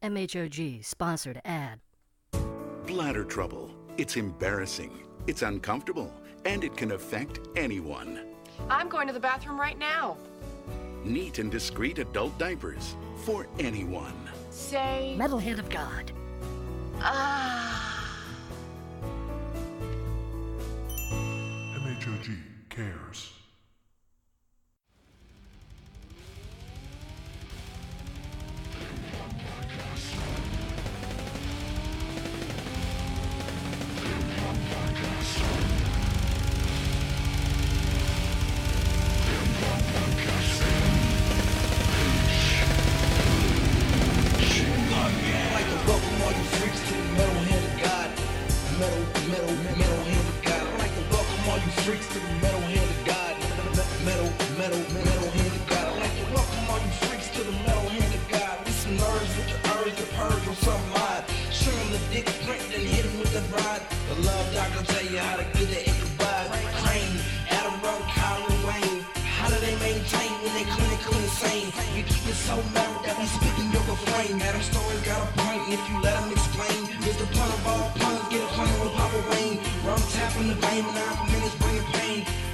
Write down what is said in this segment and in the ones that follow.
MHOG sponsored ad. Bladder trouble. It's embarrassing, it's uncomfortable, and it can affect anyone. I'm going to the bathroom right now. Neat and discreet adult diapers for anyone. Say... Metal Hand of God. MHOG cares.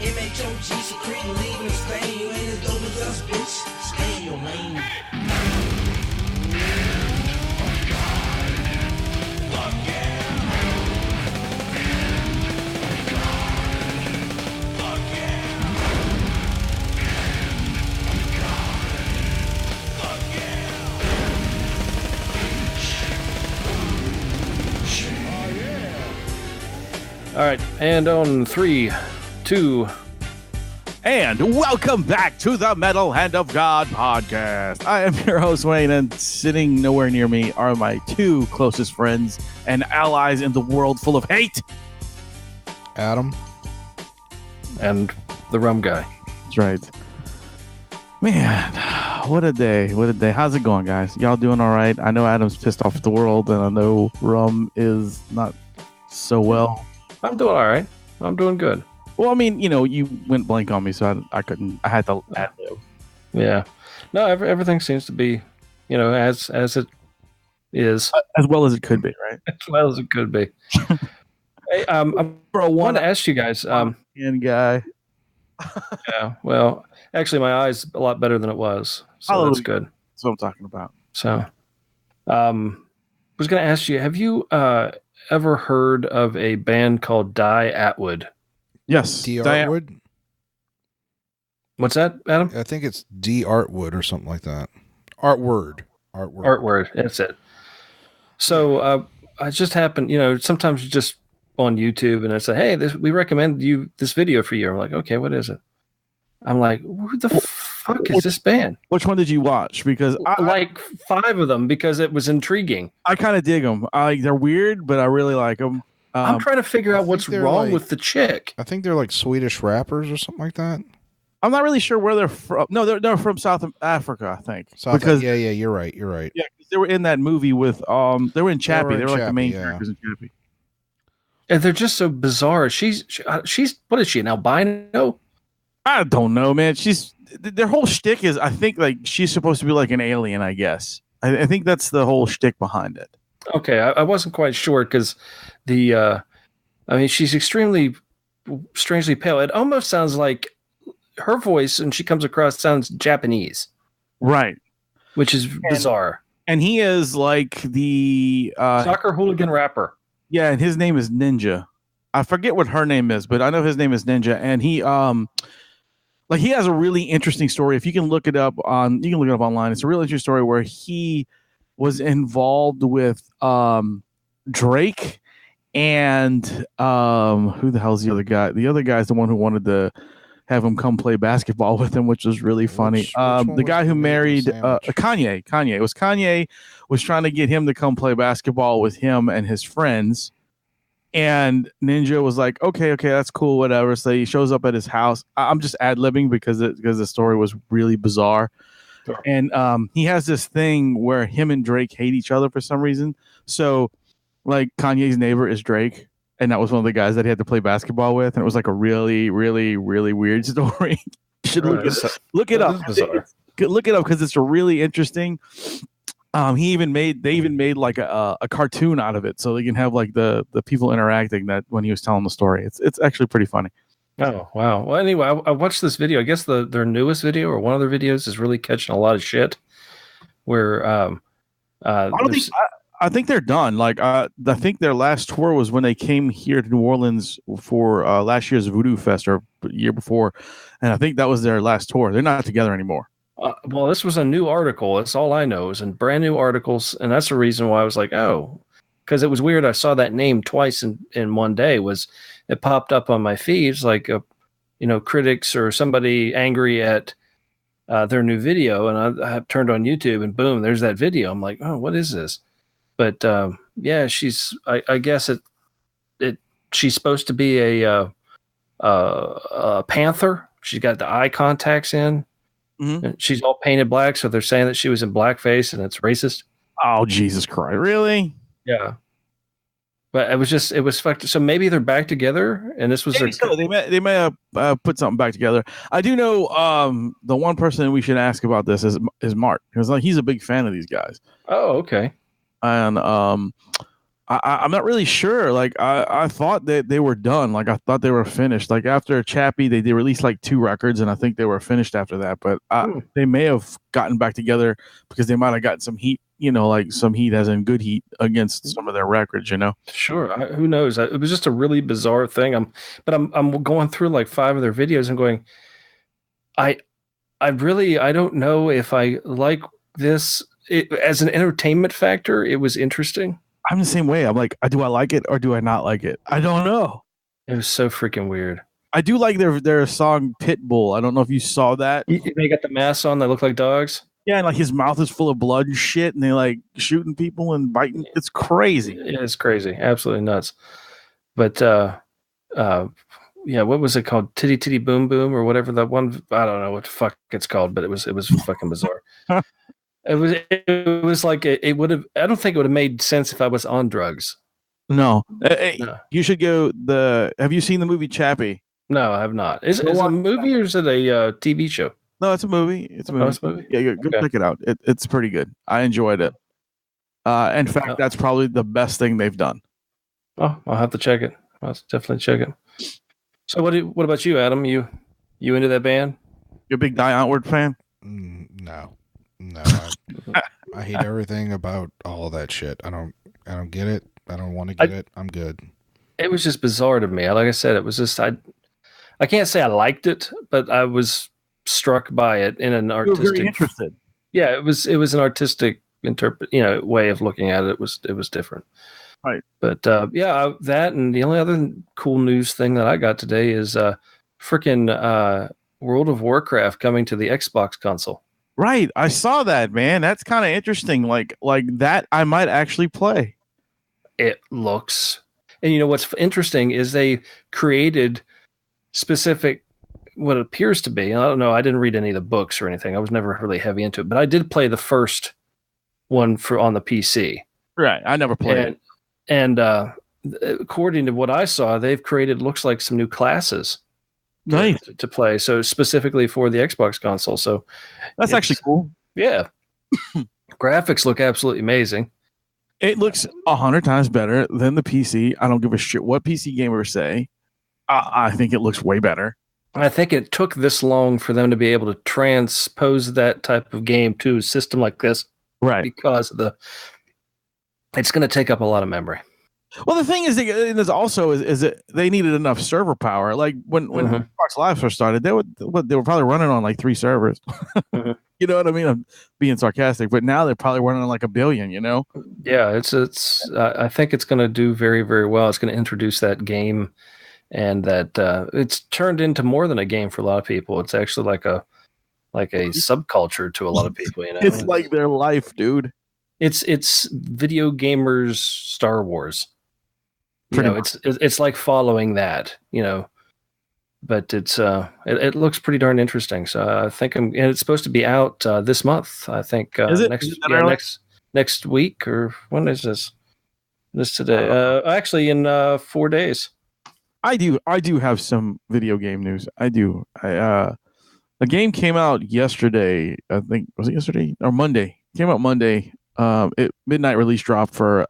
MHOG secreting, leaving a stain. You ain't as dope as us, bitch. Stay in your lane. All right, and on 3, 2, and welcome back to the Metal Hand of God podcast. I am your host, Wayne, and sitting nowhere near me are my two closest friends and allies in the world full of hate. Adam. And the Rum Guy. That's right. Man, what a day. What a day. How's it going, guys? Y'all doing all right? I know Adam's pissed off at the world, and I know Rum is not so well. I'm doing all right. I'm doing good. Well, I mean, you know, you went blank on me, so I couldn't. I had to add live. Yeah. No, everything seems to be, you know, as it is. As well as it could be, right? As well as it could be. Hey, I want to ask you guys. And guy. Yeah. Well, actually, my eye's a lot better than it was, so that's good. That's what I'm talking about. So, I was going to ask you: have you ever heard of a band called Die Atwood? Yes. D. Artwood? What's that, Adam? I think it's D. Artwood or something like that. Artword. That's it. So I just happened, you know, sometimes you just on YouTube and I say, hey, we recommend you this video for you. I'm like, okay, what is it? I'm like, who the fuck is this band? Which one did you watch? Because I like 5 of them because it was intriguing. I kind of dig them. They're weird, but I really like them. I'm trying to figure out what's wrong with the chick. I think they're like Swedish rappers or something like that. I'm not really sure where they're from. No, they're from South Africa, I think. Yeah, you're right. Yeah, they were in that movie with they were in Chappie. They were like the main characters in Chappie. And they're just so bizarre. She's what is she, an albino? I don't know, man. Their whole shtick is, I think, like she's supposed to be like an alien. I guess. I think that's the whole shtick behind it. Okay, I wasn't quite sure because I mean, she's extremely strangely pale. It almost sounds like her voice, and she comes across sounds Japanese, right? Which is bizarre. And he is like the soccer hooligan rapper. Yeah, and his name is Ninja. I forget what her name is, but I know his name is Ninja, and he he has a really interesting story. If you can look it up online. It's a really interesting story where he was involved with Drake and who the hell's the other guy? The other guy's the one who wanted to have him come play basketball with him, which was really funny. The guy who married Kanye. It was Kanye was trying to get him to come play basketball with him and his friends. And Ninja was like, okay, that's cool, whatever. So he shows up at his house. I'm just ad-libbing because the story was really bizarre. Sure. And he has this thing where him and Drake hate each other for some reason. So, like, Kanye's neighbor is Drake, and that was one of the guys that he had to play basketball with, and it was like a really, really, really weird story. You should look it up. Look it up because it's really interesting. They even made like a cartoon out of it, so they can have like the people interacting that when he was telling the story. It's actually pretty funny. Oh wow. Well, anyway, I watched this video. I guess their newest video or one of their videos is really catching a lot of shit. Where I think they're done. Like I think their last tour was when they came here to New Orleans for last year's Voodoo Fest or year before, and I think that was their last tour. They're not together anymore. Well, this was a new article. That's all I know is in brand new articles, and that's the reason why I was like, oh, because it was weird. I saw that name twice in one day. Was it popped up on my feeds like critics or somebody angry at their new video, and I turned on YouTube, and boom, there's that video. I'm like, oh, what is this? But yeah, I guess she's supposed to be a panther. She's got the eye contacts in. Mm-hmm. And she's all painted black, so they're saying that she was in blackface and it's racist. Oh, Jesus Christ. Really? Yeah. But it was fucked. So maybe they're back together, and this was they may have put something back together. I do know the one person we should ask about this is Mark, because like he's a big fan of these guys. Oh, okay. And I'm not really sure. Like I thought that they were done. Like I thought they were finished. Like after Chappie, they released like 2 records, and I think they were finished after that. But they may have gotten back together because they might have gotten some heat. Like some heat, as in good heat, against some of their records. Sure. Who knows? It was just a really bizarre thing. I'm going through like 5 of their videos and going, I don't know if I like this. As an entertainment factor, it was interesting. I'm the same way. I'm like, do I like it or do I not like it? I don't know. It was so freaking weird. I do like their song Pitbull. I don't know if you saw that. They got the masks on that look like dogs. Yeah, and like his mouth is full of blood and shit, and they like shooting people and biting. It's crazy. Yeah, it's crazy. Absolutely nuts. But yeah, what was it called? Titty Titty Boom Boom or whatever that one. I don't know what the fuck it's called, but it was fucking bizarre. It was like it would have. I don't think it would have made sense if I was on drugs. No. You should go. Have you seen the movie Chappie? No, I have not. Is it a movie or is it a TV show? No, it's a movie. It's a movie. Oh, it's a movie? Yeah, go check it out. It's pretty good. I enjoyed it. In fact, that's probably the best thing they've done. Oh, I'll have to check it. I'll definitely check it. So what about you, Adam? You into that band? You a big Die Antwoord fan? No. I hate everything about all of that shit. I don't get it. I don't want to get it. I'm good. It was just bizarre to me. Like I said, it was just I can't say I liked it, but I was struck by it in an artistic. You were very interested. Yeah, it was an artistic way of looking at it. It was different. Right. But that and the only other cool news thing that I got today is freaking World of Warcraft coming to the Xbox console. Right. I saw that, man. That's kind of interesting. Like that I might actually play. It looks. And what's interesting is they created specific what it appears to be. I don't know. I didn't read any of the books or anything. I was never really heavy into it, but I did play the first one on the PC. Right. I never played it. And according to what I saw, they've created looks like some new classes. Nice to play, so specifically for the Xbox console. So that's actually cool. Yeah, graphics look absolutely amazing. It looks 100 times better than the PC. I don't give a shit what PC gamers say. I think it looks way better. I think it took this long for them to be able to transpose that type of game to a system like this, right? Because it's going to take up a lot of memory. Well, the thing is that they needed enough server power. Like when Xbox Live first started, they were probably running on like 3 servers. Mm-hmm. You know what I mean? I'm being sarcastic, but now they're probably running on like 1 billion. Yeah, it's. I think it's going to do very, very well. It's going to introduce that game, and that it's turned into more than a game for a lot of people. It's actually like a subculture to a lot of people. It's like their life, dude. It's video gamers Star Wars. It's like following that, but it looks pretty darn interesting. So I think and it's supposed to be out this month. I think is it? next week, or when is this? This today? Actually, in 4 days. I do have some video game news. I do. A game came out yesterday. I think was it yesterday or Monday? Came out Monday. midnight release drop for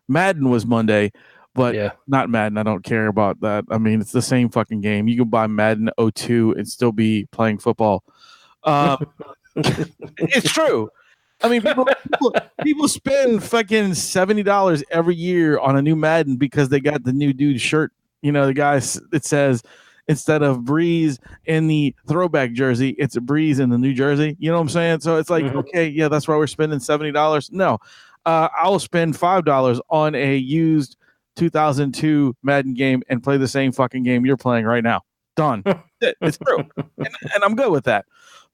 Madden was Monday, but Yeah. not Madden. I don't care about that. I mean, it's the same fucking game. You can buy Madden 02 and still be playing football. It's true. I mean, people spend fucking $70 every year on a new Madden because they got the new dude shirt. You know, the guy, it says, instead of Brees in the throwback jersey, it's a Brees in the new jersey. You know what I'm saying? So it's like, okay, yeah, that's why we're spending $70. No, I'll spend $5 on a used 2002 Madden game and play the same fucking game you're playing right now. Done. It's true. And I'm good with that.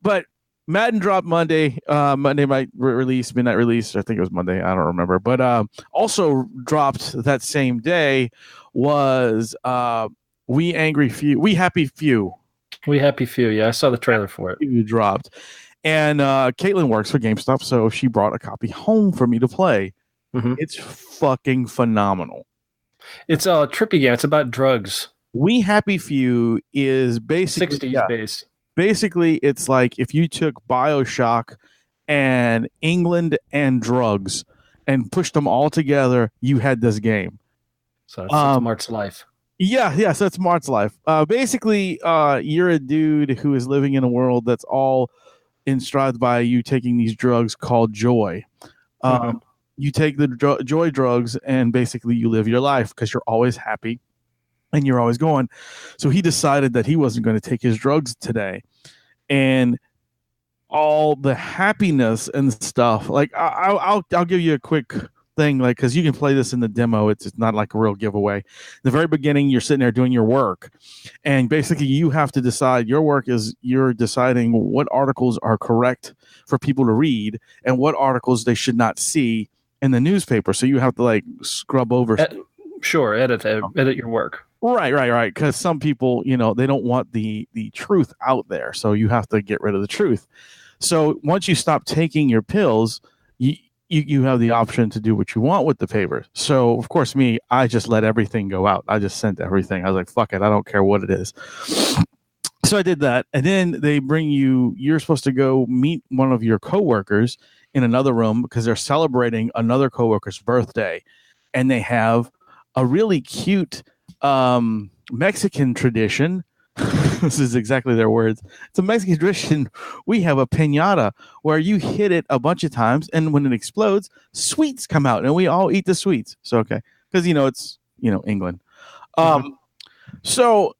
But Madden dropped Monday. Monday might release, midnight release. I think it was Monday. I don't remember. But also dropped that same day was We Happy Few. We Happy Few. Yeah, I saw the trailer for it. It dropped. And Caitlin works for GameStop, so she brought a copy home for me to play. It's fucking phenomenal. It's a trippy game. It's about drugs. We Happy Few is basically 60s base. Basically, it's like if you took BioShock and England and drugs and pushed them all together, you had this game. So it's Mart's life. Yeah, so it's Mart's life. Basically, you're a dude who is living in a world that's all enshrined by you taking these drugs called joy. You take the joy drugs and basically you live your life because you're always happy and you're always going. So he decided that he wasn't going to take his drugs today. And all the happiness and stuff, like I'll give you a quick thing, like, because you can play this in the demo. It's not like a real giveaway. In the very beginning, you're sitting there doing your work, and basically you have to decide. Your work is you're deciding what articles are correct for people to read and what articles they should not see in the newspaper. So you have to like scrub over. Edit your work. Right. Because some people, they don't want the truth out there. So you have to get rid of the truth. So once you stop taking your pills, you have the option to do what you want with the paper. So, of course, I just let everything go out. I just sent everything. I was like, fuck it. I don't care what it is. So I did that. And then they bring you're supposed to go meet one of your coworkers in another room because they're celebrating another coworker's birthday. And they have a really cute Mexican tradition. This is exactly their words. It's a Mexican tradition. We have a piñata where you hit it a bunch of times, and when it explodes, sweets come out, and we all eat the sweets. So, okay. Because, it's, England. So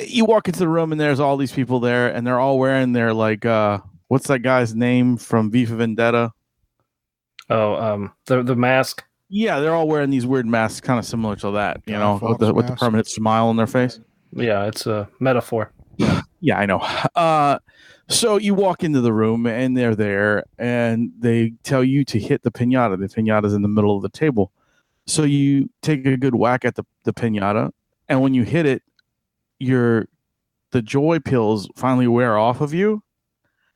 you walk into the room, and there's all these people there, and they're all wearing their, like, what's that guy's name from V for Vendetta? Oh, the mask. Yeah, they're all wearing these weird masks, kind of similar to that, with the permanent smile on their face. Yeah, it's a metaphor. Yeah, I know. So you walk into the room, and they're there, and they tell you to hit the piñata. The piñata's in the middle of the table. So you take a good whack at the piñata, and when you hit it, the joy pills finally wear off of you,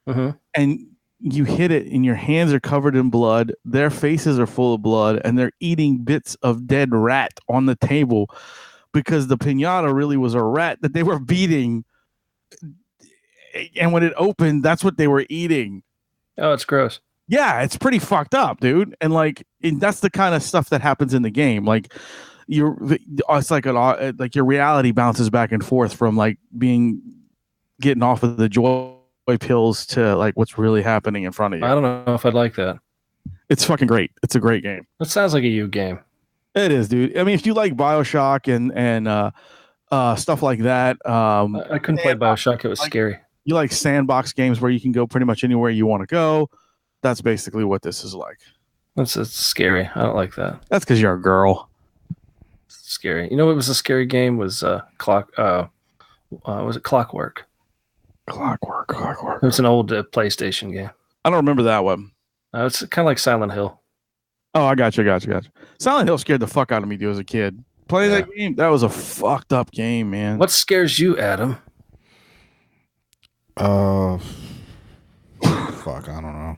and you hit it and your hands are covered in blood, their faces are full of blood, and they're eating bits of dead rat on the table because the piñata really was a rat that they were beating. And when it opened, that's what they were eating. Oh, it's gross. Yeah, it's pretty fucked up, dude. And that's the kind of stuff that happens in the game. Like it's like your reality bounces back and forth from like getting off of the joy pills to like what's really happening in front of you. I don't know if I'd like that. It's fucking great. It's a great game. It sounds like a you game. It is, dude. I mean, if you like BioShock and stuff like that, I couldn't play BioShock. It was scary. You like sandbox games where you can go pretty much anywhere you want to go. That's basically what this is like. It's scary. I don't like that. That's because you're a girl. It's scary. You know what was a scary game? Was Clockwork. Clockwork. It was an old PlayStation game. I don't remember that one. It's kind of like Silent Hill. Oh, I got you. Silent Hill scared the fuck out of me, dude, as a kid. Playing that game, that was a fucked up game, man. What scares you, Adam? Fuck, I don't know.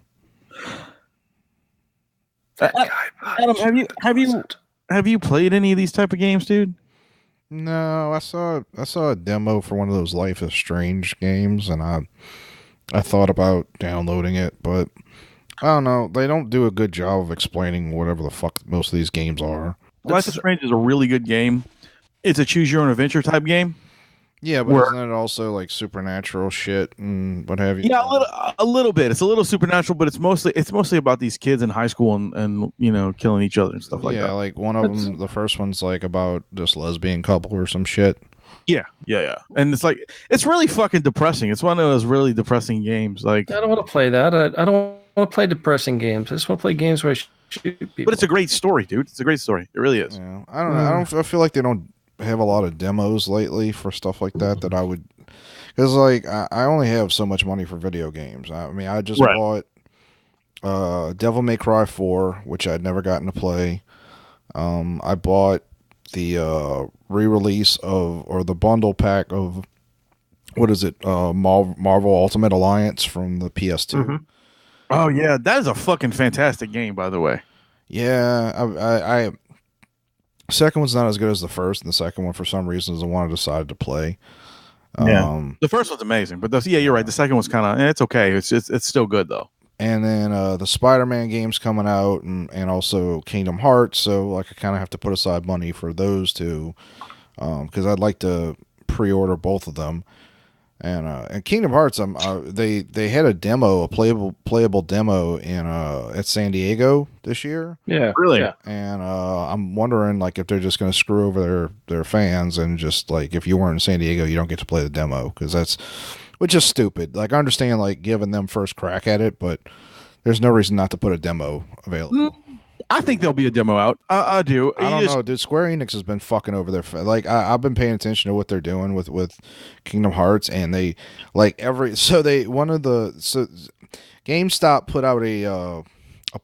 That guy. Adam, have you played any of these type of games, dude? No, I saw a demo for one of those Life is Strange games, and I thought about downloading it, but I don't know. They don't do a good job of explaining whatever the fuck most of these games are. Life is Strange is a really good game. It's a choose your own adventure type game. Yeah, but isn't it also like supernatural shit and what have you? Yeah, a little bit. It's a little supernatural, but it's mostly about these kids in high school and killing each other and stuff like that. Yeah, like one of them, the first one's like about this lesbian couple or some shit. Yeah. And it's really fucking depressing. It's one of those really depressing games. Like, I don't want to play that. I don't want to play depressing games. I just want to play games where I shoot people. but it's a great story, dude. It's a great story. It really is. Yeah, I don't know. I feel like they don't have a lot of demos lately for stuff like that I would, because like I only have so much money for video games. I mean, I just bought Devil May Cry 4, which I'd never gotten to play. I bought the re-release of, or the bundle pack of, what is it, Marvel Ultimate Alliance from the PS2. Mm-hmm. Oh yeah, that is a fucking fantastic game, by the way. Yeah, I second one's not as good as the first, and the second one, for some reason, is the one I decided to play. The first one's amazing, but you're right. The second one's kind of, it's okay. It's still good though. And then the Spider-Man game's coming out, and also Kingdom Hearts. So like, I kind of have to put aside money for those two, because I'd like to pre-order both of them. And Kingdom Hearts, they had a demo, a playable demo in at San Diego this year. Yeah, really. Yeah. And I'm wondering like if they're just going to screw over their fans, and just like, if you weren't in San Diego, you don't get to play the demo, which is stupid. Like, I understand like giving them first crack at it, but there's no reason not to put a demo available. I think there'll be a demo out. I do. I don't know, dude. Square Enix has been fucking over their like. I've been paying attention to what they're doing with Kingdom Hearts, and they like GameStop put out a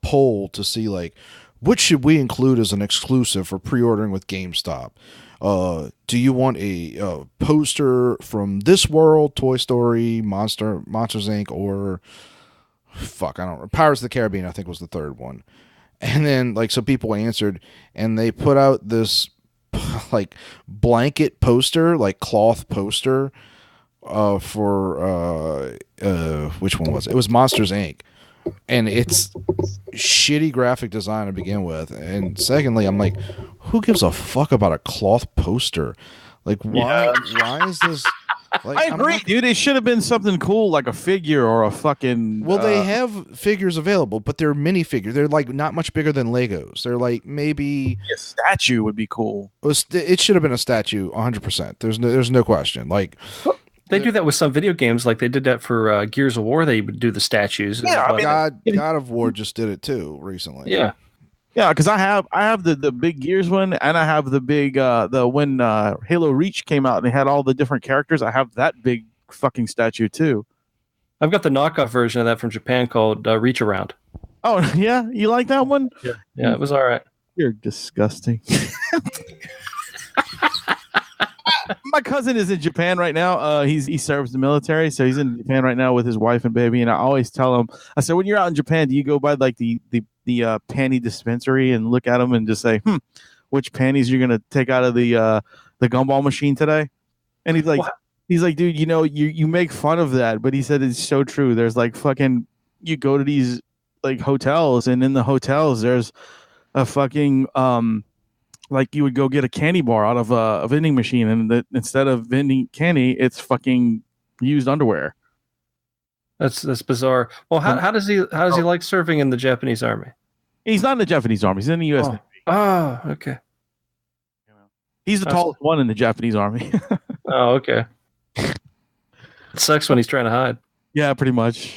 poll to see like, what should we include as an exclusive for pre-ordering with GameStop. Do you want a poster from this world, Toy Story, Monsters Inc., or fuck, I don't know, Pirates of the Caribbean, I think was the third one. And then like, so people answered, and they put out this like blanket poster, like cloth poster for which one was it? It was Monsters Inc. And it's shitty graphic design to begin with, and secondly, I'm like, who gives a fuck about a cloth poster? Like, why is this? Like, I agree, dude. It should have been something cool, like a figure or a fucking. Well, they have figures available, but they're minifigures. They're like not much bigger than Legos. They're like maybe a statue would be cool. It should have been a statue, 100%. There's no question. Like, they do that with some video games. Like they did that for Gears of War. They would do the statues. Yeah, God of War just did it too recently. Yeah. Yeah, because I have the big Gears one, and I have the big when Halo Reach came out and they had all the different characters. I have that big fucking statue too. I've got the knockoff version of that from Japan called Reach Around. Oh yeah, you like that one? Yeah, it was all right. You're disgusting. My cousin is in Japan right now. He serves the military, so he's in Japan right now with his wife and baby. And I always tell him, I said, when you're out in Japan, do you go by like the panty dispensary and look at them and just say, which panties you're gonna take out of the gumball machine today? And he's like, what? He's like, dude, you make fun of that, but he said it's so true. There's like fucking, you go to these like hotels, and in the hotels there's a fucking like you would go get a candy bar out of a vending machine, and instead of vending candy, it's fucking used underwear. That's bizarre. Well, how does he like serving in the Japanese army? He's not in the Japanese army. He's in the U.S. Navy. Oh, okay. He's the tallest one in the Japanese army. Oh, okay. It sucks when he's trying to hide. Yeah, pretty much.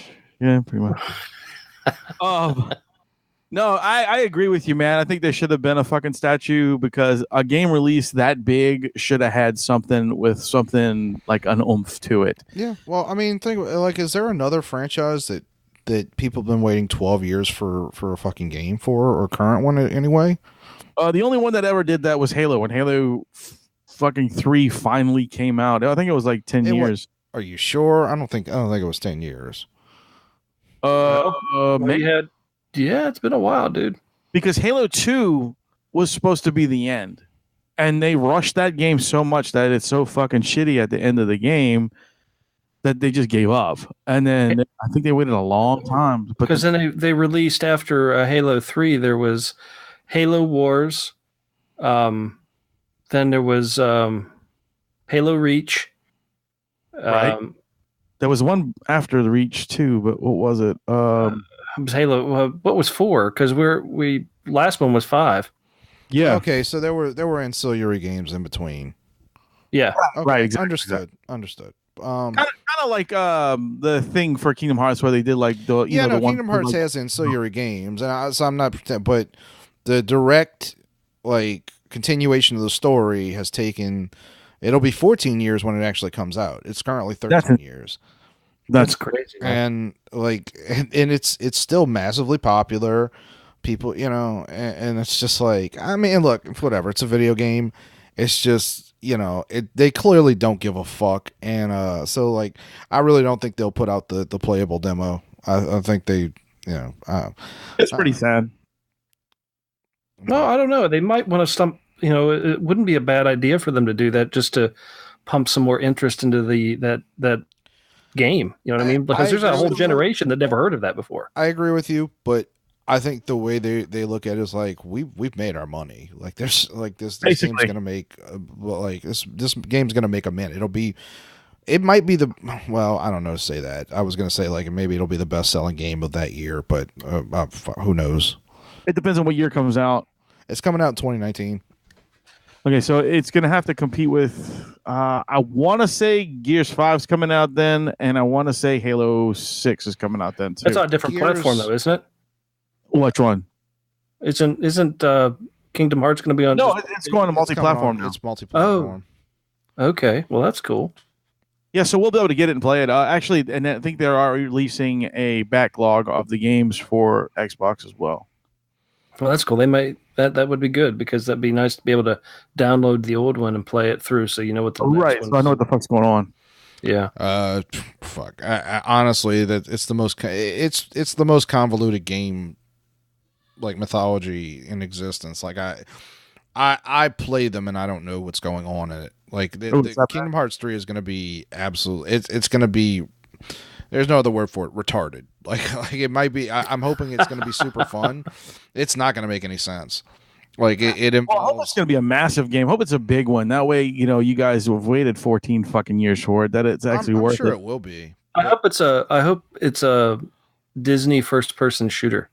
No, I agree with you, man. I think there should have been a fucking statue, because a game release that big should have had something like an oomph to it. Yeah, well, I mean, think like, is there another franchise that people have been waiting 12 years for a fucking game for, or current one anyway? The only one that ever did that was Halo. When Halo fucking 3 finally came out, I think it was like 10 years. Are you sure? I don't think it was 10 years. Maybe. Yeah, it's been a while, dude. Because Halo 2 was supposed to be the end, and they rushed that game so much that it's so fucking shitty at the end of the game that they just gave up, and then I think they waited a long time. Because then they released after Halo 3, there was Halo Wars, then there was Halo Reach. Right. There was one after the Reach too, but what was it? It was Halo. What was 4? Because we last one was 5. Yeah. Okay, so there were ancillary games in between. Yeah. Okay, Right, exactly. Understood. Kind of like the thing for Kingdom Hearts where they did like the the one Kingdom Hearts has ancillary games, and so I'm not pretending, but the direct like continuation of the story has taken. It'll be 14 years when it actually comes out. It's currently 13 years. That's crazy. And like, and it's still massively popular. People, and it's just like, I mean, look, whatever. It's a video game. It's just, they clearly don't give a fuck. And so like, I really don't think they'll put out the playable demo. I think they, it's pretty sad. No, I don't know. They might want to stump. It wouldn't be a bad idea for them to do that just to pump some more interest into that game. You know what I mean? Because there's a whole generation that never heard of that before. I agree with you, but I think the way they look at it is like we've made our money. Like there's like this game's gonna make this game's gonna make a mint. It might be I don't know to say that. I was gonna say like maybe it'll be the best selling game of that year, but who knows? It depends on what year comes out. It's coming out in 2019. Okay, so it's gonna have to compete with. I want to say Gears 5's coming out then, and I want to say Halo 6 is coming out then too. It's on a different platform though, isn't it? Which one? Isn't Kingdom Hearts going to be on? No, it's going to multi-platform now. It's multi-platform. Oh, okay. Well, that's cool. Yeah, so we'll be able to get it and play it. Actually, and I think they are releasing a backlog of the games for Xbox as well. Well, that's cool. They might that would be good because that'd be nice to be able to download the old one and play it through, so you know what the next right. So I know what the fuck's going on. Yeah. Fuck. I honestly, that it's the most convoluted game, like mythology in existence. Like I play them and I don't know what's going on in it. Like the Kingdom Hearts 3 is going to be absolute. It's going to be. There's no other word for it. Retarded. Like it might be. I'm hoping it's going to be super fun. It's not going to make any sense. Like it involves. Well, I hope it's going to be a massive game. Hope it's a big one. That way, you guys who have waited 14 fucking years for it, that it's actually worth it. I'm sure it will be. I hope it's a Disney first person shooter.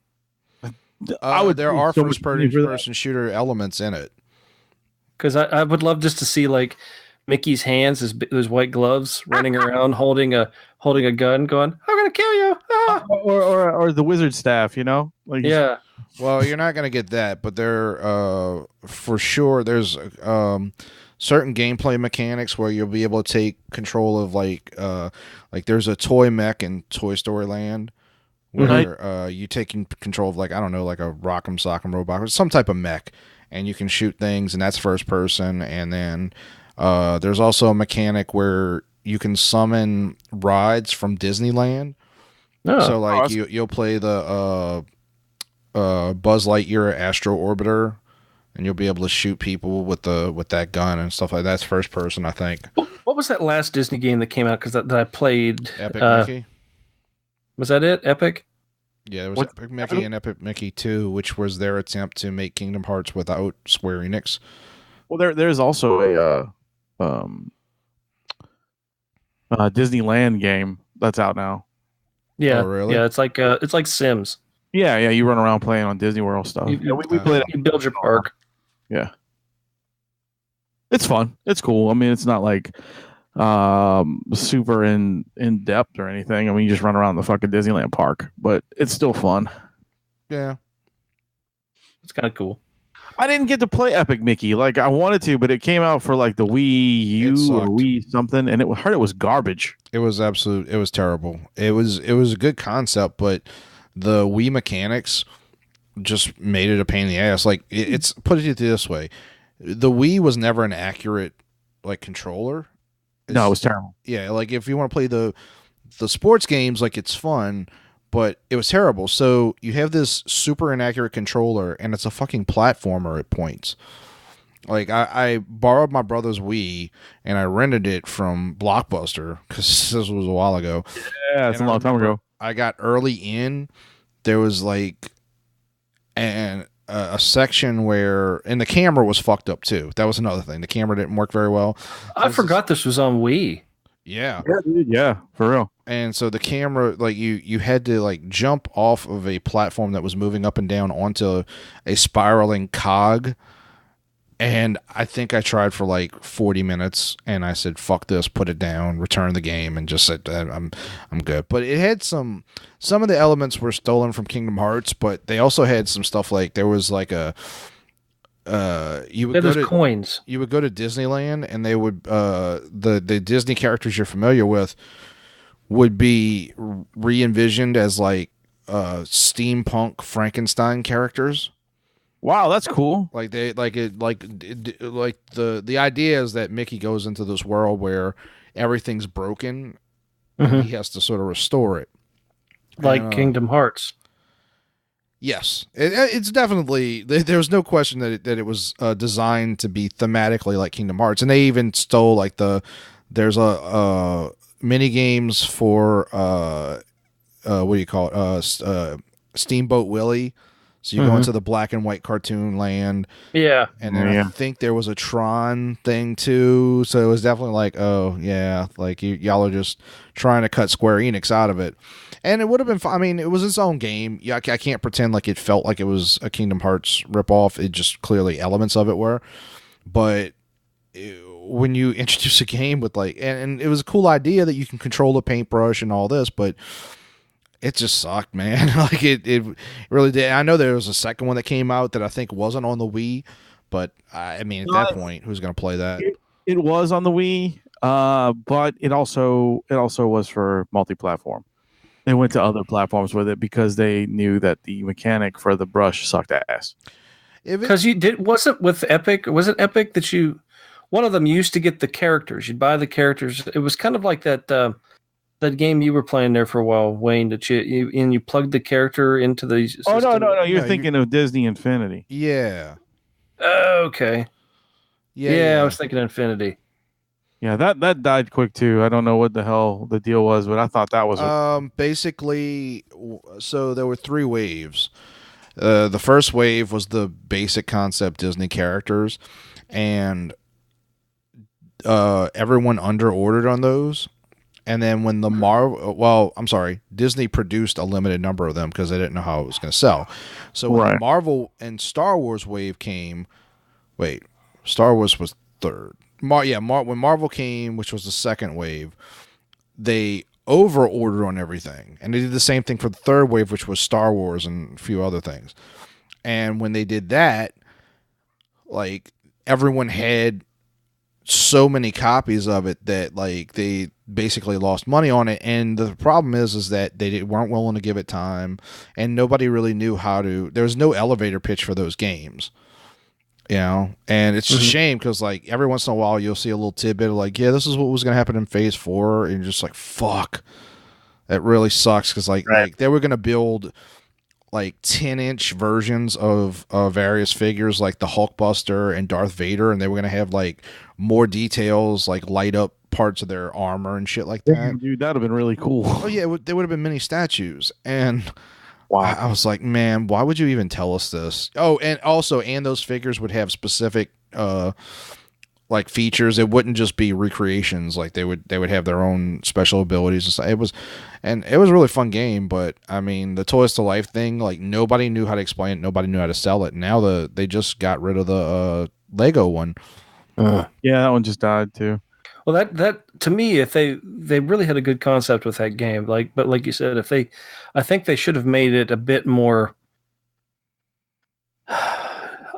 There are first person shooter elements in it. Because I would love just to see like Mickey's hands, those white gloves, running around holding a gun, going, "I'm gonna kill you!" Ah! Or the wizard staff, Like, yeah. Well, you're not gonna get that, but there, for sure, there's certain gameplay mechanics where you'll be able to take control of like there's a toy mech in Toy Story Land where you take control of like I don't know like a Rock'em Sock'em robot or some type of mech, and you can shoot things, and that's first person, and then. There's also a mechanic where you can summon rides from Disneyland. Oh, so like awesome. You'll play the Buzz Lightyear Astro Orbiter, and you'll be able to shoot people with that gun and stuff like that. That's first person, I think. What was that last Disney game that came out? Because that I played. Epic Mickey. Was that it? Epic. Yeah, there was Epic Mickey and Epic Mickey 2, which was their attempt to make Kingdom Hearts without Square Enix. Well, there's also a Disneyland game that's out now. Yeah, oh, really? Yeah, it's like Sims. Yeah, you run around playing on Disney World stuff. We played it. You build your park. Yeah, it's fun. It's cool. I mean, it's not like super in depth or anything. I mean, you just run around the fucking Disneyland park, but it's still fun. Yeah, it's kind of cool. I didn't get to play Epic Mickey like I wanted to, but it came out for like the Wii U or Wii something, and it was garbage. It was terrible. It was a good concept, but the Wii mechanics just made it a pain in the ass. Like it's put it this way, the Wii was never an accurate like controller. No, it was terrible. Yeah, like if you want to play the sports games, like it's fun. But it was terrible. So you have this super inaccurate controller, and it's a fucking platformer at points. Like I borrowed my brother's Wii and I rented it from Blockbuster because this was a while ago. Yeah, it's And a long time ago. I got early in. There was like a section where, and the camera was fucked up too. That was another thing. The camera didn't work very well. I forgot this was on Wii. Yeah. Yeah, dude, yeah, for real. And so the camera, like you had to like jump off of a platform that was moving up and down onto a spiraling cog. And I think I tried for like 40 minutes and I said, fuck this, put it down, return the game, and just said, I'm good. But it had some of the elements were stolen from Kingdom Hearts, but they also had some stuff like there was like you would go to coins. You would go to Disneyland and they would the Disney characters you're familiar with would be re-envisioned as like steampunk Frankenstein characters. Wow, that's cool. Like the idea is that Mickey goes into this world where everything's broken and he has to sort of restore it. Like Kingdom Hearts. Yes. It's definitely, there's no question that it was designed to be thematically like Kingdom Hearts. And they even stole like there's a mini games for what do you call it? Steamboat Willie. So you go into the black and white cartoon land. Yeah. And then I think there was a Tron thing too. So it was definitely like, oh, yeah, like y'all are just trying to cut Square Enix out of it. And it would have been fun. I mean, it was its own game. Yeah, I can't pretend like it felt like it was a Kingdom Hearts ripoff. It just clearly elements of it were. But when you introduce a game with like, and it was a cool idea that you can control a paintbrush and all this, but it just sucked, man. Like it really did. I know there was a second one that came out that I think wasn't on the Wii, but I mean, at that point, who's going to play that? It was on the Wii, but it also was for multi-platform. They went to other platforms with it because they knew that the mechanic for the brush sucked ass. Because was it with Epic? Was it Epic that one of them used to get the characters? You'd buy the characters. It was kind of like that game you were playing there for a while, Wayne. That you plugged the character into the system. Oh no! You're thinking of Disney Infinity. Yeah. Okay. Yeah, I was thinking Infinity. Yeah, that died quick too. I don't know what the hell the deal was, but I thought that was basically. So there were 3 waves. The first wave was the basic concept Disney characters, and everyone under-ordered on those. And then when Disney produced a limited number of them because they didn't know how it was going to sell. So when the Marvel and Star Wars wave came, Star Wars was third. When Marvel came, which was the second wave, they over-ordered on everything. And they did the same thing for the third wave, which was Star Wars and a few other things. And when they did that, like, everyone had so many copies of it that, like, they basically lost money on it. And the problem is that they weren't willing to give it time, and nobody really knew how to. There was no elevator pitch for those games. You know, and it's a shame because, like, every once in a while you'll see a little tidbit of like, yeah, this is what was going to happen in Phase 4, and you're just like, fuck, that really sucks because like they were going to build like 10-inch versions of various figures like the Hulkbuster and Darth Vader, and they were going to have like more details, like light up parts of their armor and shit like that. Damn, dude, that would have been really cool. Oh yeah, they would have been mini statues. And wow, I was like, man, why would you even tell us this? Oh, and also, those figures would have specific like features. It wouldn't just be recreations. Like they would have their own special abilities and stuff. It was a really fun game. But I mean, the Toys to Life thing, like nobody knew how to explain it. Nobody knew how to sell it. Now they just got rid of the Lego one. Yeah, that one just died too. Well, that to me, if they really had a good concept with that game, but like you said, I think they should have made it a bit more.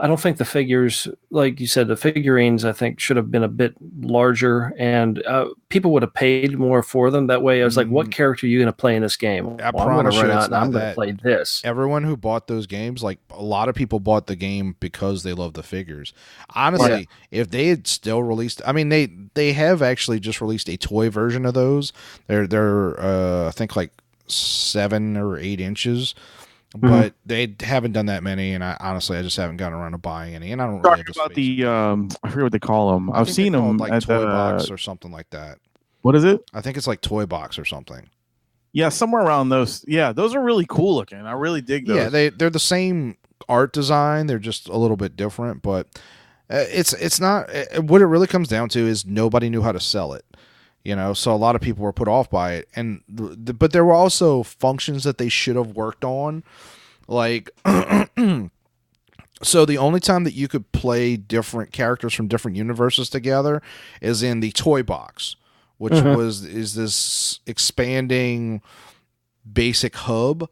I don't think the figures, like you said, the figurines, I think should have been a bit larger, and people would have paid more for them. That way, I was like, "What character are you going to play in this game?" I promise you, I'm going to play this. Everyone who bought those games, like a lot of people bought the game because they love the figures. Honestly, if they had still released, I mean, they have actually just released a toy version of those. They're I think like 7 or 8 inches. but they haven't done that many, and I just haven't gotten around to buying any, and I don't really Talking have the about space. I forget what they call them. I I've think seen they're them called, like at Toy Box or something like that. What is it? I think it's like Toy Box or something. Yeah, somewhere around those. Yeah, those are really cool looking. I really dig those. Yeah, they're the same art design. They're just a little bit different, but it's not. What it really comes down to is nobody knew how to sell it. So a lot of people were put off by it, and but there were also functions that they should have worked on, like. So the only time that you could play different characters from different universes together is in the Toy Box, which is this expanding basic hub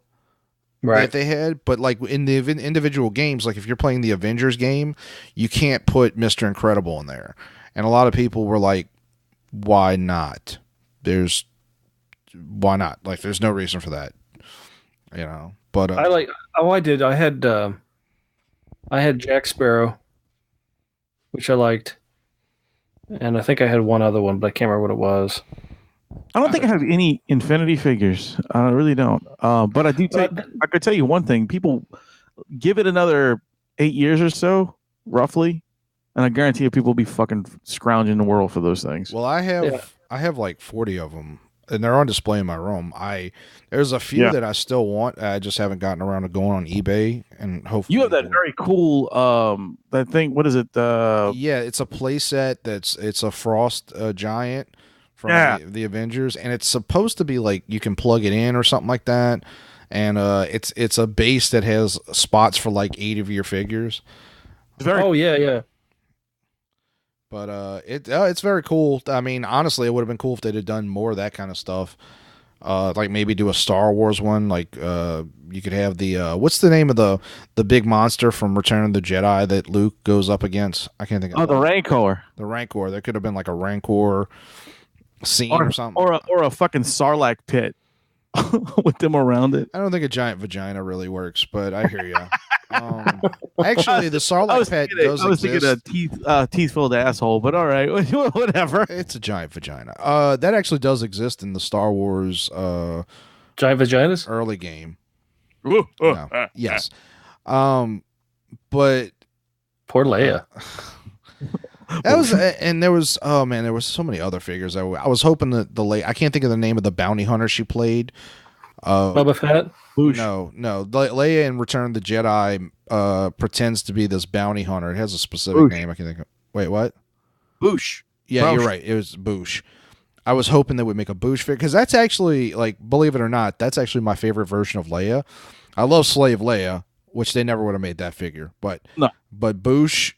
that they had. But like in the individual games, like if you're playing the Avengers game, you can't put Mr. Incredible in there. And a lot of people were like, why not? Why not? Like there's no reason for that. But I had Jack Sparrow, which I liked. And I think I had one other one, but I can't remember what it was. I don't think I have any Infinity figures. I really don't. But I do. I could tell you one thing: people give it another 8 years or so, roughly, and I guarantee you, people will be fucking scrounging the world for those things. Well, I have like 40 of them, and they're on display in my room. There's a few that I still want. I just haven't gotten around to going on eBay, and hopefully you have that very cool that thing. What is it? Yeah, it's a playset. It's a Frost giant from the Avengers, and it's supposed to be like you can plug it in or something like that. And it's a base that has spots for like 8 of your figures. Yeah. But it's very cool. I mean, honestly, it would have been cool if they'd have done more of that kind of stuff. Like maybe do a Star Wars one. Like you could have the what's the name of the big monster from Return of the Jedi that Luke goes up against? I can't think of. The Rancor. The Rancor. There could have been like a Rancor scene or something, or a fucking Sarlacc pit with them around it. I don't think a giant vagina really works, but I hear you. Actually, the Sarlacc pit does exist. I was thinking a teeth-filled asshole, but all right, whatever. It's a giant vagina. That actually does exist in the Star Wars giant vaginas early game. Yes, but poor Leia. That was, and there was, there was so many other figures. I was hoping that I can't think of the name of the bounty hunter she played. Boba Fett? Boosh. No. Leia in Return of the Jedi pretends to be this bounty hunter. It has a specific name I can think of. Wait, what? Boosh. Yeah, you're right. It was Boosh. I was hoping they would make a Boosh figure, because that's actually, like, believe it or not, that's actually my favorite version of Leia. I love Slave Leia, which they never would have made that figure. But Boosh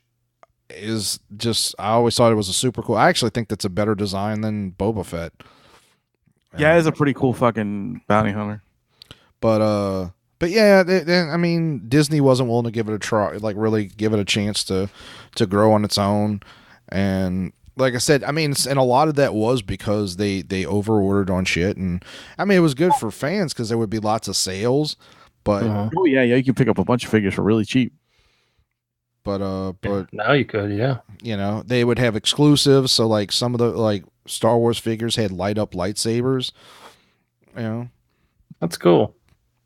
is just, I always thought it was a super cool. I actually think that's a better design than Boba Fett. Yeah, it's a pretty cool fucking bounty hunter. But yeah, I mean, Disney wasn't willing to give it a try, like really give it a chance to grow on its own. And like I said, I mean, and a lot of that was because they over-ordered on shit. And I mean, it was good for fans because there would be lots of sales. But oh yeah, you can pick up a bunch of figures for really cheap. But now you could, yeah. They would have exclusives. So like some of the like Star Wars figures had light up lightsabers. That's cool.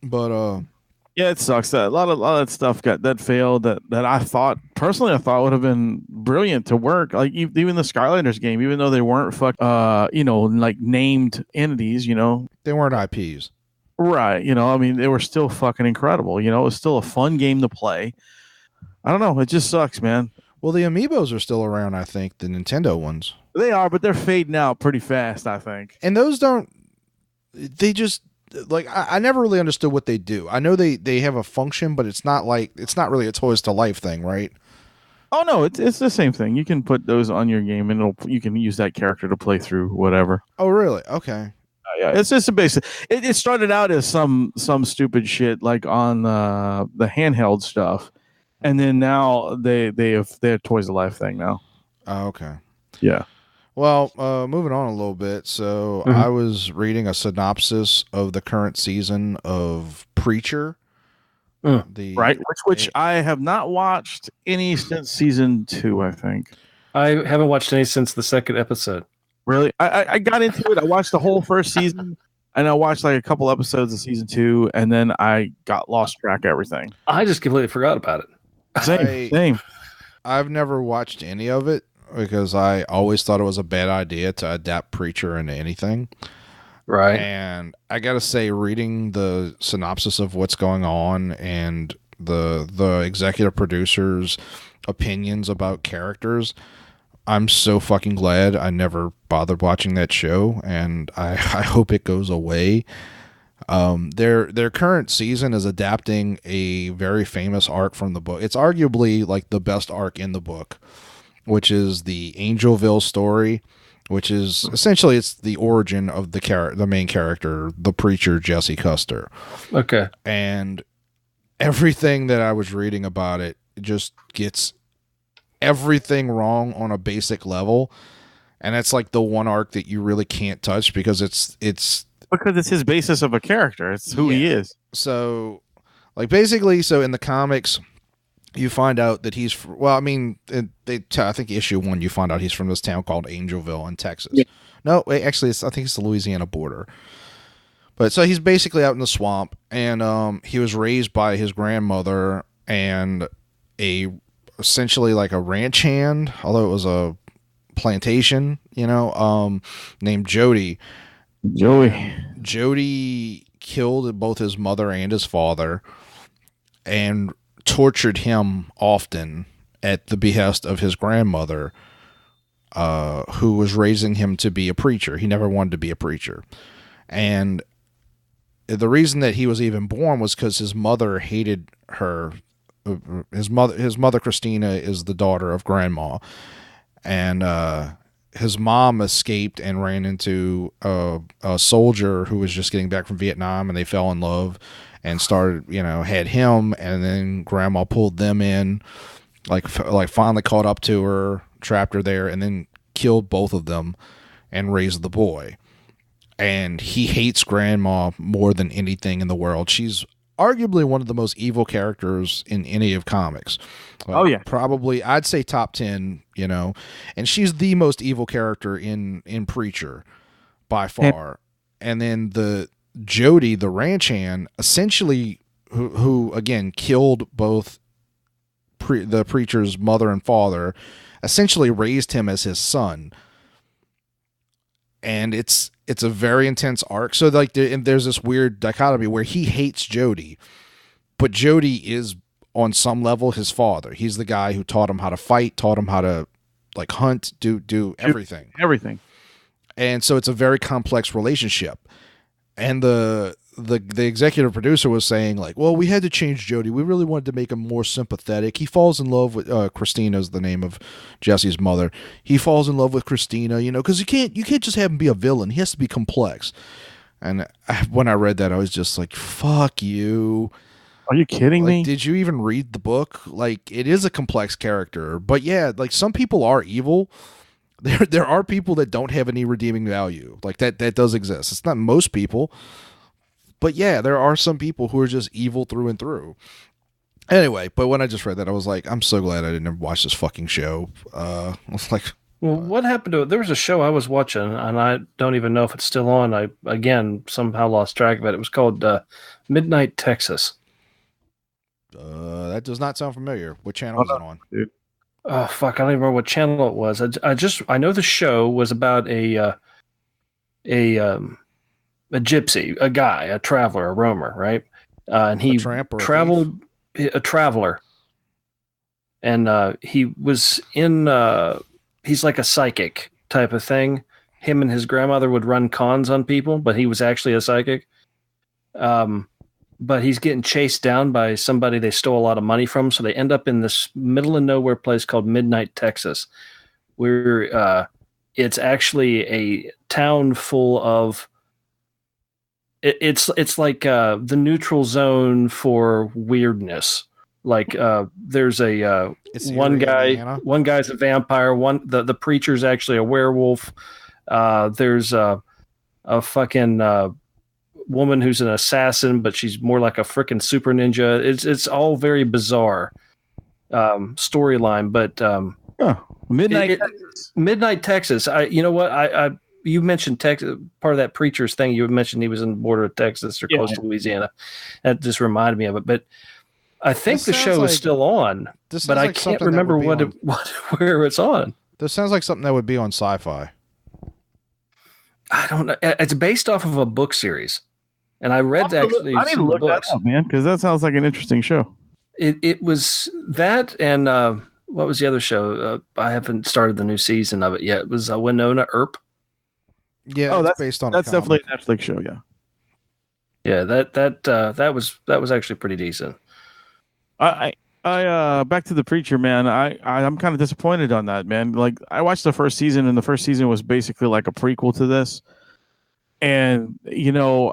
But yeah, it sucks that a lot of that stuff that failed. That I thought would have been brilliant to work. Like even the Skylanders game, even though they weren't like named entities, they weren't IPs. Right. I mean, they were still fucking incredible. It was still a fun game to play. I don't know. It just sucks, man. Well, the Amiibos are still around, I think, the Nintendo ones. They are, but they're fading out pretty fast, I think. And those they just, like, I never really understood what they do. I know they have a function, but it's not really a Toys to Life thing, right? Oh, no, it's the same thing. You can put those on your game, and you can use that character to play through whatever. Oh, really? Okay. Yeah, it's just a basic. It started out as some stupid shit like on the handheld stuff. And then now they're Toys to Life thing now. Oh, okay. Yeah. Well, moving on a little bit. So I was reading a synopsis of the current season of Preacher. Which I have not watched any since season 2, I think. I haven't watched any since the second episode. Really? I got into it. I watched the whole first season, and I watched like a couple episodes of season 2, and then I got lost track of everything. I just completely forgot about it. Same. I've never watched any of it because I always thought it was a bad idea to adapt Preacher into anything. Right. And I gotta say, reading the synopsis of what's going on and the executive producers' opinions about characters, I'm so fucking glad I never bothered watching that show, and I hope it goes away. Their current season is adapting a very famous arc from the book. It's arguably like the best arc in the book, which is the Angelville story, which is essentially it's the origin of the main character, the preacher Jesse Custer. Okay. And everything that I was reading about it just gets everything wrong on a basic level, and that's like the one arc that you really can't touch because it's because it's his basis of a character. It's who he is. So, like, basically, so in the comics, you find out that he's I think issue 1 you find out he's from this town called Angelville in Texas. Yeah. No, wait, actually, I think it's the Louisiana border. But so he's basically out in the swamp, and he was raised by his grandmother and essentially like a ranch hand, although it was a plantation, named Jody. Jody killed both his mother and his father and tortured him often at the behest of his grandmother, who was raising him to be a preacher. He never wanted to be a preacher. And the reason that he was even born was because his mother hated her. His mother Christina is the daughter of grandma, and his mom escaped and ran into a soldier who was just getting back from Vietnam, and they fell in love and started, had him, and then grandma pulled them in, like finally caught up to her, trapped her there, and then killed both of them and raised the boy. And he hates grandma more than anything in the world. She's arguably one of the most evil characters in any of comics. Oh yeah, probably I'd say top 10. And she's the most evil character in Preacher by far. And then the Jody, the ranch hand, essentially, who again killed both the preacher's mother and father, essentially raised him as his son. And it's a very intense arc. So like there's this weird dichotomy where he hates Jody, but Jody is on some level his father. He's the guy who taught him how to fight, taught him how to like hunt, do everything. Everything. And so it's a very complex relationship. And the executive producer was saying like, well, we had to change Jody. We really wanted to make him more sympathetic. He falls in love with Christina's the name of Jesse's mother. He falls in love with Christina, because you can't just have him be a villain. He has to be complex. And when I read that, I was just like, fuck you. Are you kidding me? Did you even read the book? Like, it is a complex character. But yeah, like some people are evil. There are people that don't have any redeeming value. Like that does exist. It's not most people. But yeah, there are some people who are just evil through and through. Anyway, but when I just read that, I was like, I'm so glad I didn't watch this fucking show. I was like, well, what happened to it? There was a show I was watching, and I don't even know if it's still on. I, again, somehow lost track of it. It was called Midnight Texas. That does not sound familiar. What channel is it on? Dude. Oh, fuck. I don't even remember what channel it was. I know the show was about a gypsy, a guy, a traveler, a roamer, right? And he traveled, a traveler. And he was in, he's like a psychic type of thing. Him and his grandmother would run cons on people, but he was actually a psychic. But he's getting chased down by somebody they stole a lot of money from. So they end up in this middle of nowhere place called Midnight, Texas, where it's actually a town full of, it's like the neutral zone for weirdness. Like there's a one guy's a vampire. The preacher's actually a werewolf. There's a fucking woman who's an assassin, but she's more like a freaking super ninja. It's all very bizarre storyline. But Midnight Texas. Midnight Texas. You know what? you mentioned Texas, part of that preacher's thing. You mentioned he was in the border of Texas or close to Louisiana. That just reminded me of it. But I think the show is still on, but I can't remember where it's on. This sounds like something that would be on Sci-Fi. I don't know. It's based off of a book series, and I read actually. I need to look that up, man, because that sounds like an interesting show. It was that, and what was the other show? I haven't started the new season of it yet. It was Winona Earp. Yeah, that's based on. That's definitely a Netflix show. Yeah, yeah. That was actually pretty decent. I back to the preacher, man. I'm kind of disappointed on that, man. Like, I watched the first season, and the first season was basically like a prequel to this. And,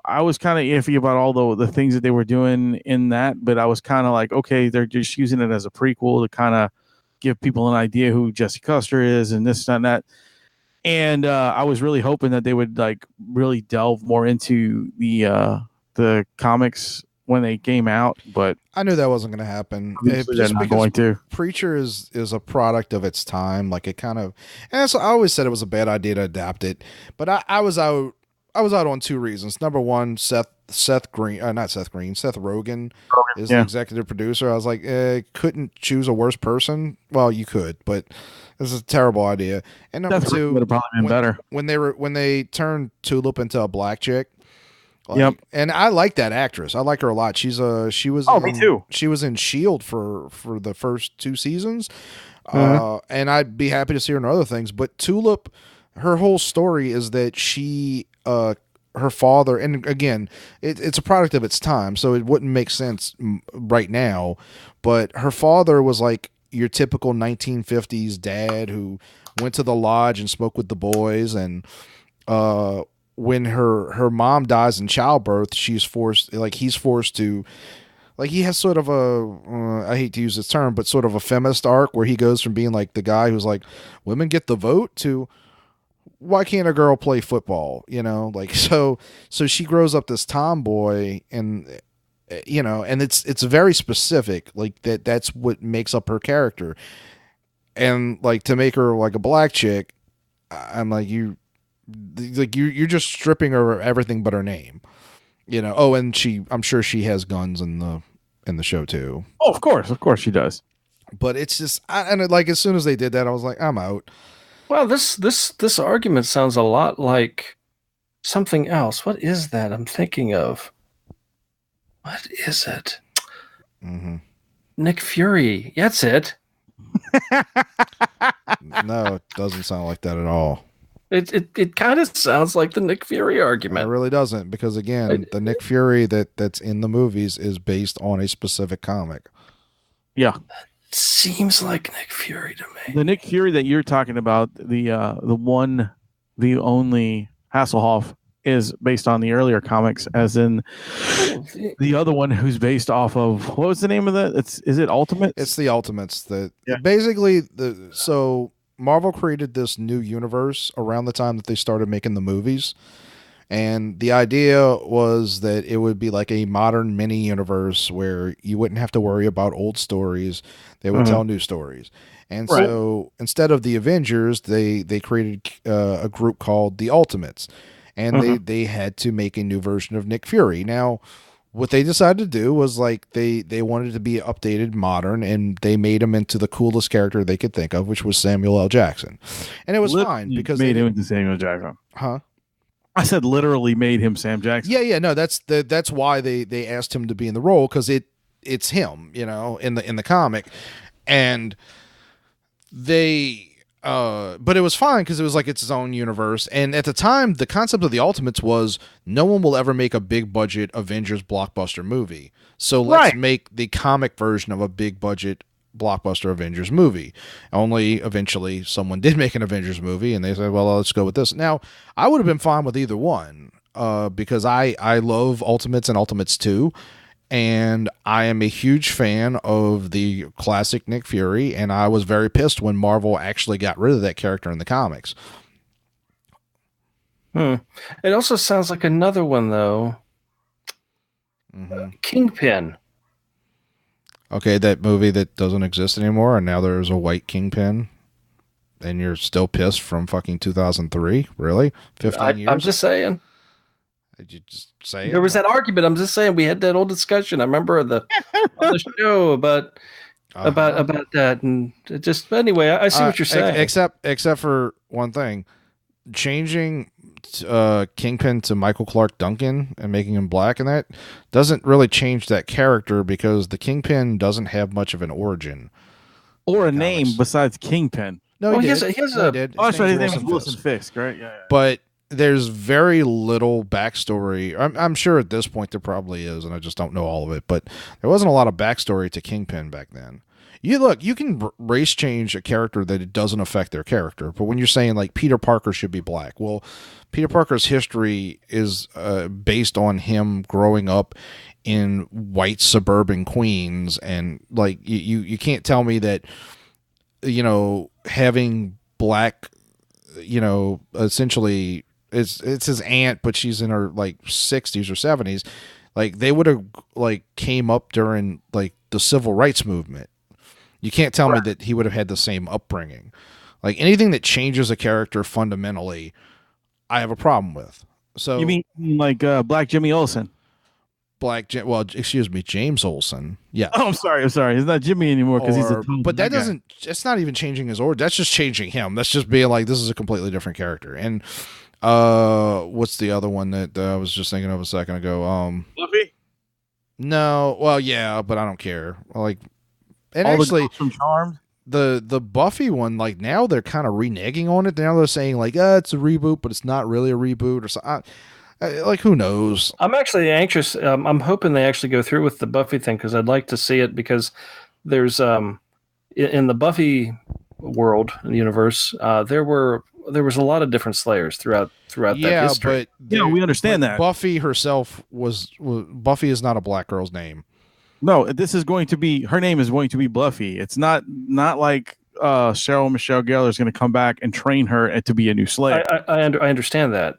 I was kind of iffy about all the things that they were doing in that, but I was kind of like, okay, they're just using it as a prequel to kind of give people an idea who Jesse Custer is and this and that. And I was really hoping that they would like really delve more into the comics when they came out, but I knew that wasn't going to happen. They're not going to. Preacher is a product of its time. Like, it kind of, and I always said it was a bad idea to adapt it, but I was out on two reasons. Number one, Seth Rogen is the executive producer. I was like, couldn't choose a worse person. Well, you could, but this is a terrible idea. And number two, would have probably been better when they turned Tulip into a black chick. And I like that actress. I like her a lot. She was. Oh, me too. She was in S.H.I.E.L.D. for the first 2 seasons, and I'd be happy to see her in other things. But Tulip, her whole story is that she, her father, and again, it's a product of its time, so it wouldn't make sense right now. But her father was like your typical 1950s dad who went to the lodge and smoked with the boys, and when her mom dies in childbirth, he's forced to, like, he has sort of I hate to use this term, but sort of a feminist arc where he goes from being like the guy who's like, women get the vote, to why can't a girl play football? Like, so she grows up this tomboy, and and it's very specific, like that's what makes up her character. And like, to make her like a black chick, I'm like, you're just stripping her of everything but her name, Oh, and I'm sure she has guns in the show too. Oh, of course she does. But it's just, like, as soon as they did that, I was like, I'm out. Well, this argument sounds a lot like something else. What is that I'm thinking of? What is it? Mm-hmm. Nick Fury. That's it. No, it doesn't sound like that at all. It kind of sounds like the Nick Fury argument. It really doesn't, because again, the Nick Fury that's in the movies is based on a specific comic. Yeah. Seems like Nick Fury to me. The Nick Fury that you're talking about, the only Hasselhoff, is based on the earlier comics, as in the other one who's based off of, what was the name of that? Is it Ultimates? It's the Ultimates. Basically, so Marvel created this new universe around the time that they started making the movies. And the idea was that it would be like a modern mini universe where you wouldn't have to worry about old stories. They would tell new stories. And so instead of the Avengers, they created a group called the Ultimates. And they had to make a new version of Nick Fury. Now, what they decided to do was, like, they wanted to be updated, modern, and they made him into the coolest character they could think of, which was Samuel L. Jackson. And it was fine because made him into Samuel Jackson. Huh? I said literally made him Sam Jackson. Yeah. No, that's why they asked him to be in the role, because it's him, in the comic, and but it was fine because it was like its own universe. And at the time, the concept of the Ultimates was no one will ever make a big budget Avengers blockbuster movie, so let's make the comic version of a big budget blockbuster Avengers movie. Only eventually someone did make an Avengers movie, and they said, well, let's go with this. Now, I would have been fine with either one, because I love Ultimates and Ultimates 2, and I am a huge fan of the classic Nick Fury, and I was very pissed when Marvel actually got rid of that character in the comics. It also sounds like another one, though. Kingpin. Okay, that movie that doesn't exist anymore, and now there's a white Kingpin. and you're still pissed from fucking 2003? Really? 15 years? I'm just saying. Did you just say There was that argument. I'm just saying we had that old discussion. I remember on the show about that, and it just anyway. I see what you're saying. Except for one thing, changing Kingpin to Michael Clark Duncan and making him black, and that doesn't really change that character because the Kingpin doesn't have much of an origin or a name besides Kingpin. No, he did. He did. Oh, that's right. His name was Wilson Fisk, right? Yeah. But there's very little backstory. I'm sure at this point there probably is, and I just don't know all of it. But there wasn't a lot of backstory to Kingpin back then. You can race change a character that it doesn't affect their character. But when you're saying like Peter Parker should be black, well, Peter Parker's history is based on him growing up in white suburban Queens, and like you can't tell me that having black, essentially. It's his aunt, but she's in her like 60s or 70s. Like they would have like came up during like the civil rights movement. You can't tell me that he would have had the same upbringing. Like anything that changes a character fundamentally, I have a problem with. So you mean like Black Jimmy Olsen? James Olsen. Yeah. Oh, I'm sorry. He's not Jimmy anymore because he's a but that doesn't. It's not even changing his order. That's just changing him. That's just being like this is a completely different character. And what's the other one that I was just thinking of a second ago? Buffy? No, well, yeah, but I don't care. Like, and all actually, from Charmed. The Buffy one, like now they're kind of reneging on it. Now they're saying like, it's a reboot, but it's not really a reboot, or something. Like, who knows? I'm actually anxious. I'm hoping they actually go through with the Buffy thing because I'd like to see it because there's in the Buffy world and universe, there was a lot of different Slayers throughout that history. But we understand that Buffy herself Buffy is not a black girl's name. No, this is going to be her name is going to be Buffy. It's not like Sarah Michelle Gellar is going to come back and train her to be a new Slayer. I understand that.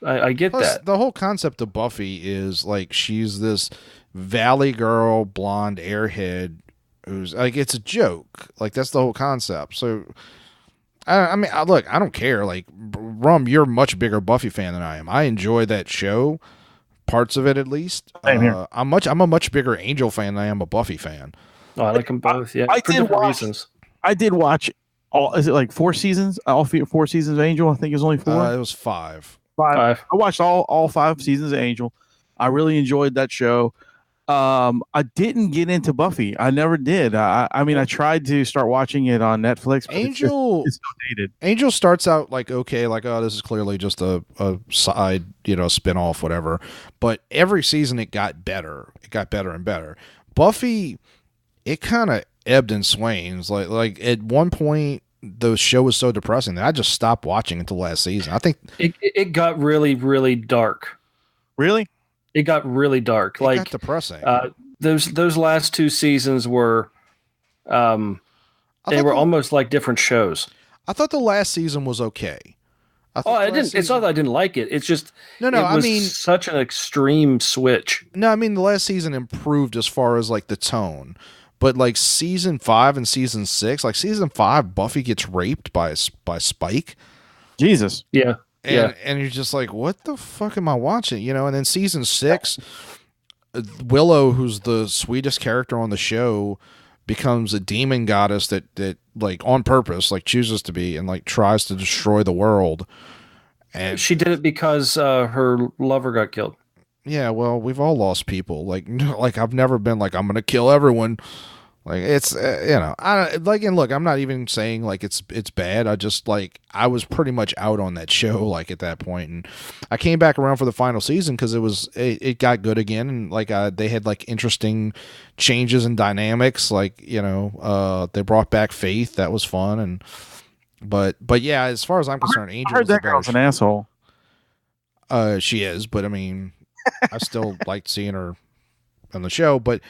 I get Plus, that. The whole concept of Buffy is like she's this valley girl, blonde airhead who's like it's a joke. Like that's the whole concept. So I mean, look, I don't care. Like Rum, you're a much bigger Buffy fan than I am. I enjoy that show, parts of it at least. Same here. I'm a much bigger Angel fan than I am a Buffy fan. Oh, I like them both. Yeah, I for did different watch, reasons. I did watch all. Is it like 4 seasons? All 4 seasons of Angel. I think it was only 4. It was 5. 5. I watched all 5 seasons of Angel. I really enjoyed that show. I didn't get into Buffy. I never did. I mean, I tried to start watching it on Netflix. But Angel, it's so dated. Angel starts out like okay, like this is clearly just a side, spin-off, whatever. But every season it got better. It got better and better. Buffy, it kind of ebbed and swains. Like at one point, the show was so depressing that I just stopped watching until last season. I think it got really, really dark. Really? It got really dark. It like got depressing. Those last 2 seasons were, they were almost like different shows. I thought the last season was okay. It's not that I didn't like it. It's just no. It was such an extreme switch. No, I mean the last season improved as far as like the tone, but like season 5 and season 6, like season 5, Buffy gets raped by Spike. Jesus. Yeah. And you're just like, what the fuck am I watching? And then season 6, Willow, who's the sweetest character on the show, becomes a demon goddess that like on purpose, like chooses to be and like tries to destroy the world. And she did it because her lover got killed. Yeah, well, we've all lost people. Like I've never been like I'm gonna kill everyone. Like it's and look, I'm not even saying like it's bad. I just like I was pretty much out on that show like at that point, and I came back around for the final season because it got good again, and like they had like interesting changes in dynamics. Like they brought back Faith, that was fun, and but yeah, as far as I'm concerned, Angel. I heard that girl's an asshole. She is, but I mean, I still liked seeing her on the show, but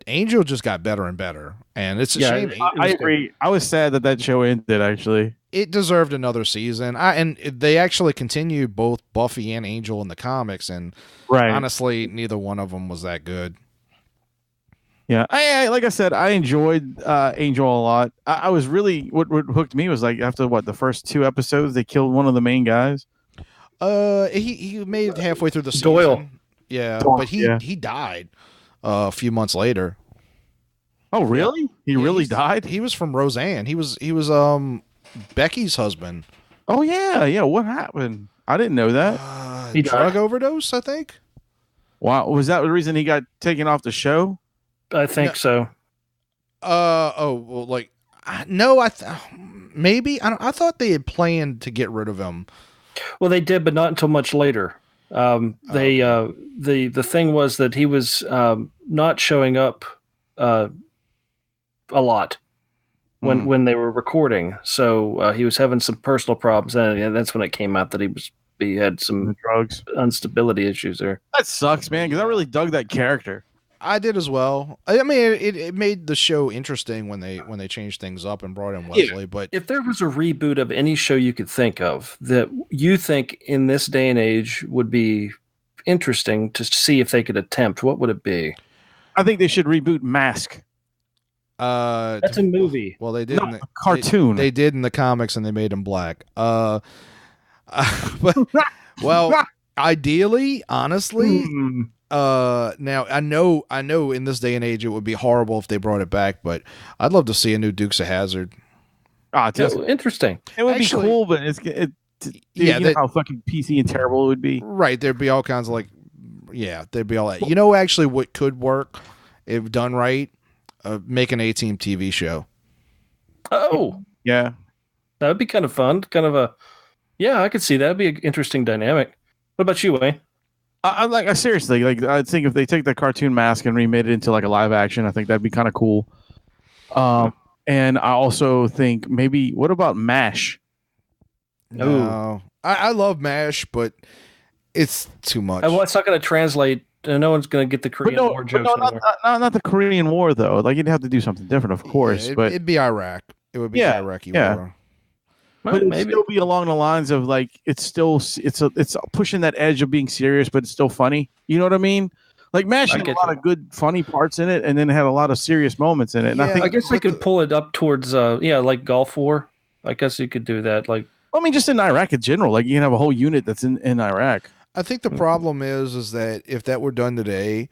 Angel just got better and better, and it's a shame. I agree. Good. I was sad that show ended. Actually, it deserved another season. And they actually continued both Buffy and Angel in the comics, and honestly, neither one of them was that good. Yeah, I like I said, I enjoyed Angel a lot. I was really what hooked me was like after the first 2 episodes, they killed one of the main guys. He made it halfway through the Doyle. season. Yeah, Doyle, but yeah. he died a few months later. Oh, really? He really he's- died? He was from Roseanne. He was Becky's husband. Oh yeah, yeah. What happened? I didn't know that. He Drug died. overdose, I think. Wow, was that the reason he got taken off the show? I think so. Well, like no, maybe I thought they had planned to get rid of him. Well, they did, but not until much later. The thing was that he was not showing up a lot when they were recording. So he was having some personal problems, and that's when it came out that he had some drugs instability issues there. That sucks, man. Because I really dug that character. I did as well. I mean, it made the show interesting when they changed things up and brought in Wesley. But if there was a reboot of any show you could think of that you think in this day and age would be interesting to see if they could attempt, what would it be? I think they should reboot Mask. That's a movie. Well, they did No, a cartoon. They did in the comics, and they made him black. But well, ideally, honestly. Now I know in this day and age it would be horrible if they brought it back, but I'd love to see a new Dukes of Hazzard. Interesting. It would Actually, be cool, but you know how fucking PC and terrible it would be. Right, there'd be all kinds of there'd be all that. You know, actually, what could work if done right, make an A-Team TV show. Oh, yeah, that would be kind of fun. I could see that. That'd be an interesting dynamic. What about you, Wayne? I seriously I think if they take the cartoon Mask and remade it into like a live action, I think that'd be kind of cool. And I also think maybe what about MASH? No, I love MASH, but it's too much. Well, it's not going to translate. No one's going to get the Korean War jokes anymore. Not the Korean War though. Like you'd have to do something different, of course. Yeah, but it'd be Iraq. It would be Iraqi war. But it'd still be along the lines of like it's pushing that edge of being serious, but it's still funny. You know what I mean? Like MASH had a lot of good funny parts in it, and then it had a lot of serious moments in it. And I guess they could pull it up towards like Gulf War. I guess you could do that. Like, I mean, just in Iraq in general. Like you can have a whole unit that's in Iraq. I think the problem is that if that were done today,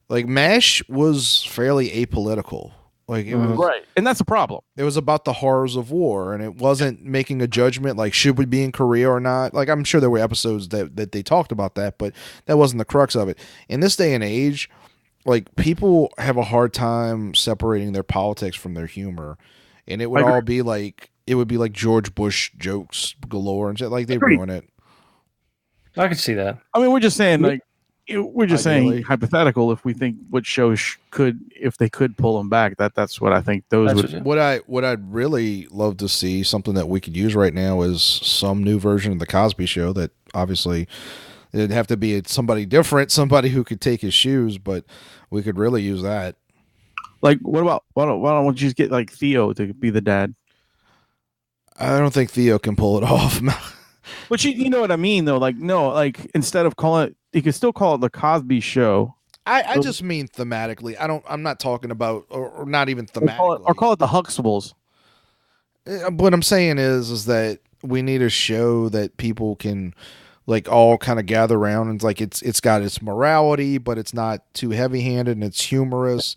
like MASH was fairly apolitical. Like it was right, and that's a problem. It was about the horrors of war, and it wasn't making a judgment like should we be in Korea or not. Like I'm sure there were episodes that they talked about that, but that wasn't the crux of it. In this day and age, like people have a hard time separating their politics from their humor, and it would all be like George Bush jokes galore and shit. Like they ruin it. I could see that. I mean, we're just saying saying hypothetical if we think what shows if they could pull them back, that's what I think what I'd really love to see, something that we could use right now, is some new version of the Cosby Show. That obviously it'd have to be somebody different, somebody who could take his shoes, but we could really use that. Like why don't you just get like Theo to be the dad? I don't think Theo can pull it off. But you know what I mean though, like no, like instead of calling it, you could still call it the Cosby Show. I just mean thematically. I'm not talking about or not even thematically. Or call it the Huxtables. What I'm saying is that we need a show that people can like all kind of gather around, and like it's got its morality, but it's not too heavy-handed, and it's humorous.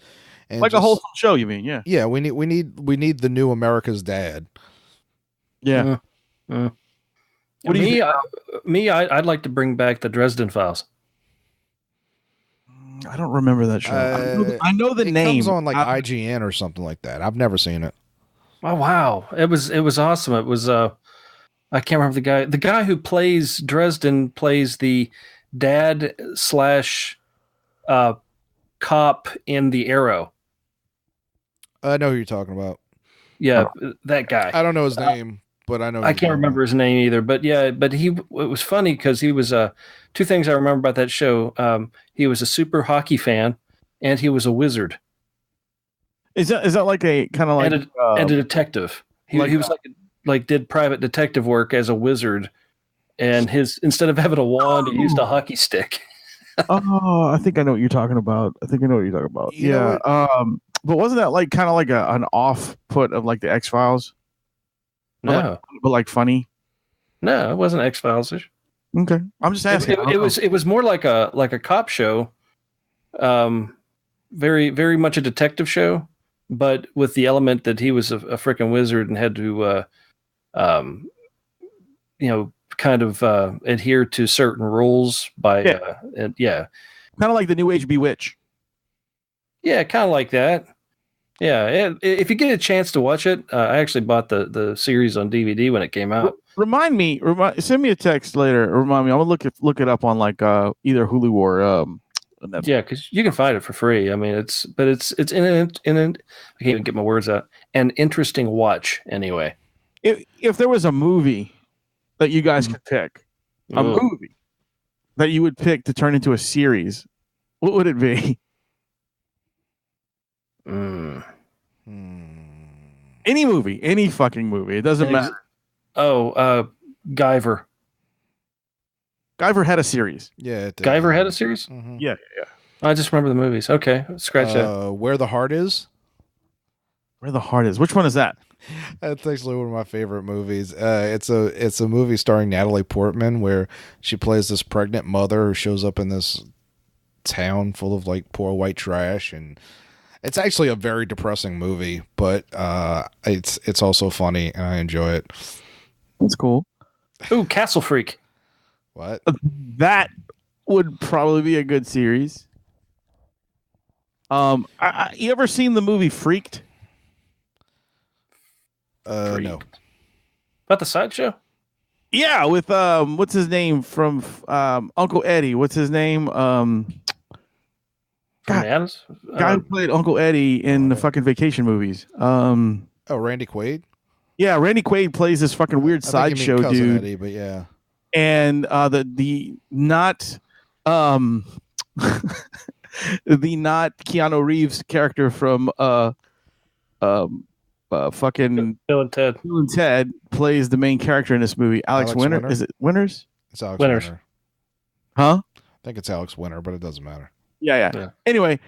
And like a wholesome show, you mean? Yeah. Yeah, we need the new America's Dad. Yeah. What do you think? I'd like to bring back the Dresden Files. I don't remember that show. I know the name. It comes on like IGN or something like that. I've never seen it. Oh wow, it was awesome. It was I can't remember the guy who plays Dresden plays the dad / cop in The Arrow. I know who you're talking about. Yeah, that guy. I don't know his name. But I know I can't remember his name either. But yeah, it was funny because he was two things I remember about that show. He was a super hockey fan, and he was a wizard. Is that like a kind of like and a detective? He was like did private detective work as a wizard, and instead of having a wand, he used a hockey stick. Oh, I think I know what you're talking about. You know Yeah. But wasn't that like kind of like an off put of like the X Files? No, But like funny. no, it wasn't X Files. Okay, I'm just asking. It was more like a cop show, very very much a detective show, but with the element that he was a freaking wizard and had to um, kind of adhere to certain rules by kind of like the New Age Bewitch. Yeah, kind of like that. Yeah, if you get a chance to watch it, I actually bought the series on DVD when it came out. Send me a text later. Remind me. I'm gonna look it up on like either Hulu or Netflix. Yeah, because you can find it for free. I mean, it's in an I can't even get my words out. An interesting watch, anyway. If there was a movie that you guys could pick, a movie that you would pick to turn into a series, what would it be? Any movie, any fucking movie. It doesn't matter. Guyver. Guyver had a series. Yeah, it did. Guyver had a series? Mhm. Yeah. I just remember the movies. Okay, scratch that. Where the Heart Is. Where the Heart Is. Which one is that? That's actually one of my favorite movies. It's a movie starring Natalie Portman where she plays this pregnant mother who shows up in this town full of like poor white trash, and it's actually a very depressing movie, but it's also funny and I enjoy it. That's cool. Ooh, Castle Freak. What? That would probably be a good series. You ever seen the movie Freaked? No. About the sideshow? Yeah, with what's his name from Uncle Eddie? What's his name? Guy who played Uncle Eddie in the fucking vacation movies. Randy Quaid? Yeah, Randy Quaid plays this fucking weird sideshow dude. Eddie, but yeah. And the not the not Keanu Reeves character from fucking Bill and Ted. Bill and Ted plays the main character in this movie. Alex Winter. Winter? Is it Winters? It's Alex Winners. Winter. Huh? I think it's Alex Winter, but it doesn't matter. Yeah. Anyway,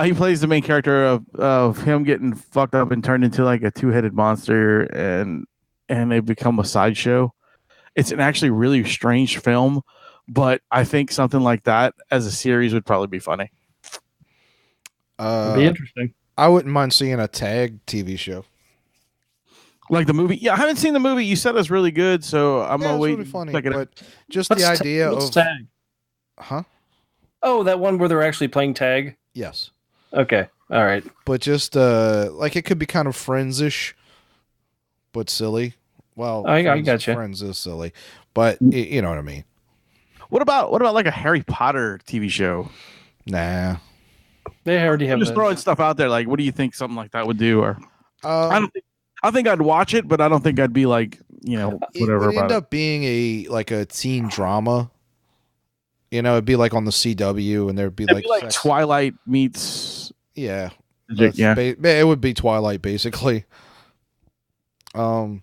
he plays the main character of him getting fucked up and turned into like a two-headed monster, and they become a sideshow. It's an actually really strange film, but I think something like that as a series would probably be funny. It'd be interesting. I wouldn't mind seeing a Tag TV show. Like the movie. Yeah, I haven't seen the movie. You said it's really good, so I'm gonna wait. Really funny, check it but out. just the idea what's of Tag? Huh? Oh, that one where they're actually playing tag? Yes. Okay. All right. But just like it could be kind of Friends-ish, but silly. Well, I gotcha. Friends is silly, but you know what I mean. What about like a Harry Potter TV show? Nah. They already have. I'm just throwing stuff out there. Like, what do you think something like that would do? Or I think I'd watch it, but I don't think I'd be like, whatever. It would about end up being a teen drama. It'd be like on the CW, and there'd be It'd like be like Twilight meets. Yeah. Yeah. It would be Twilight, basically. I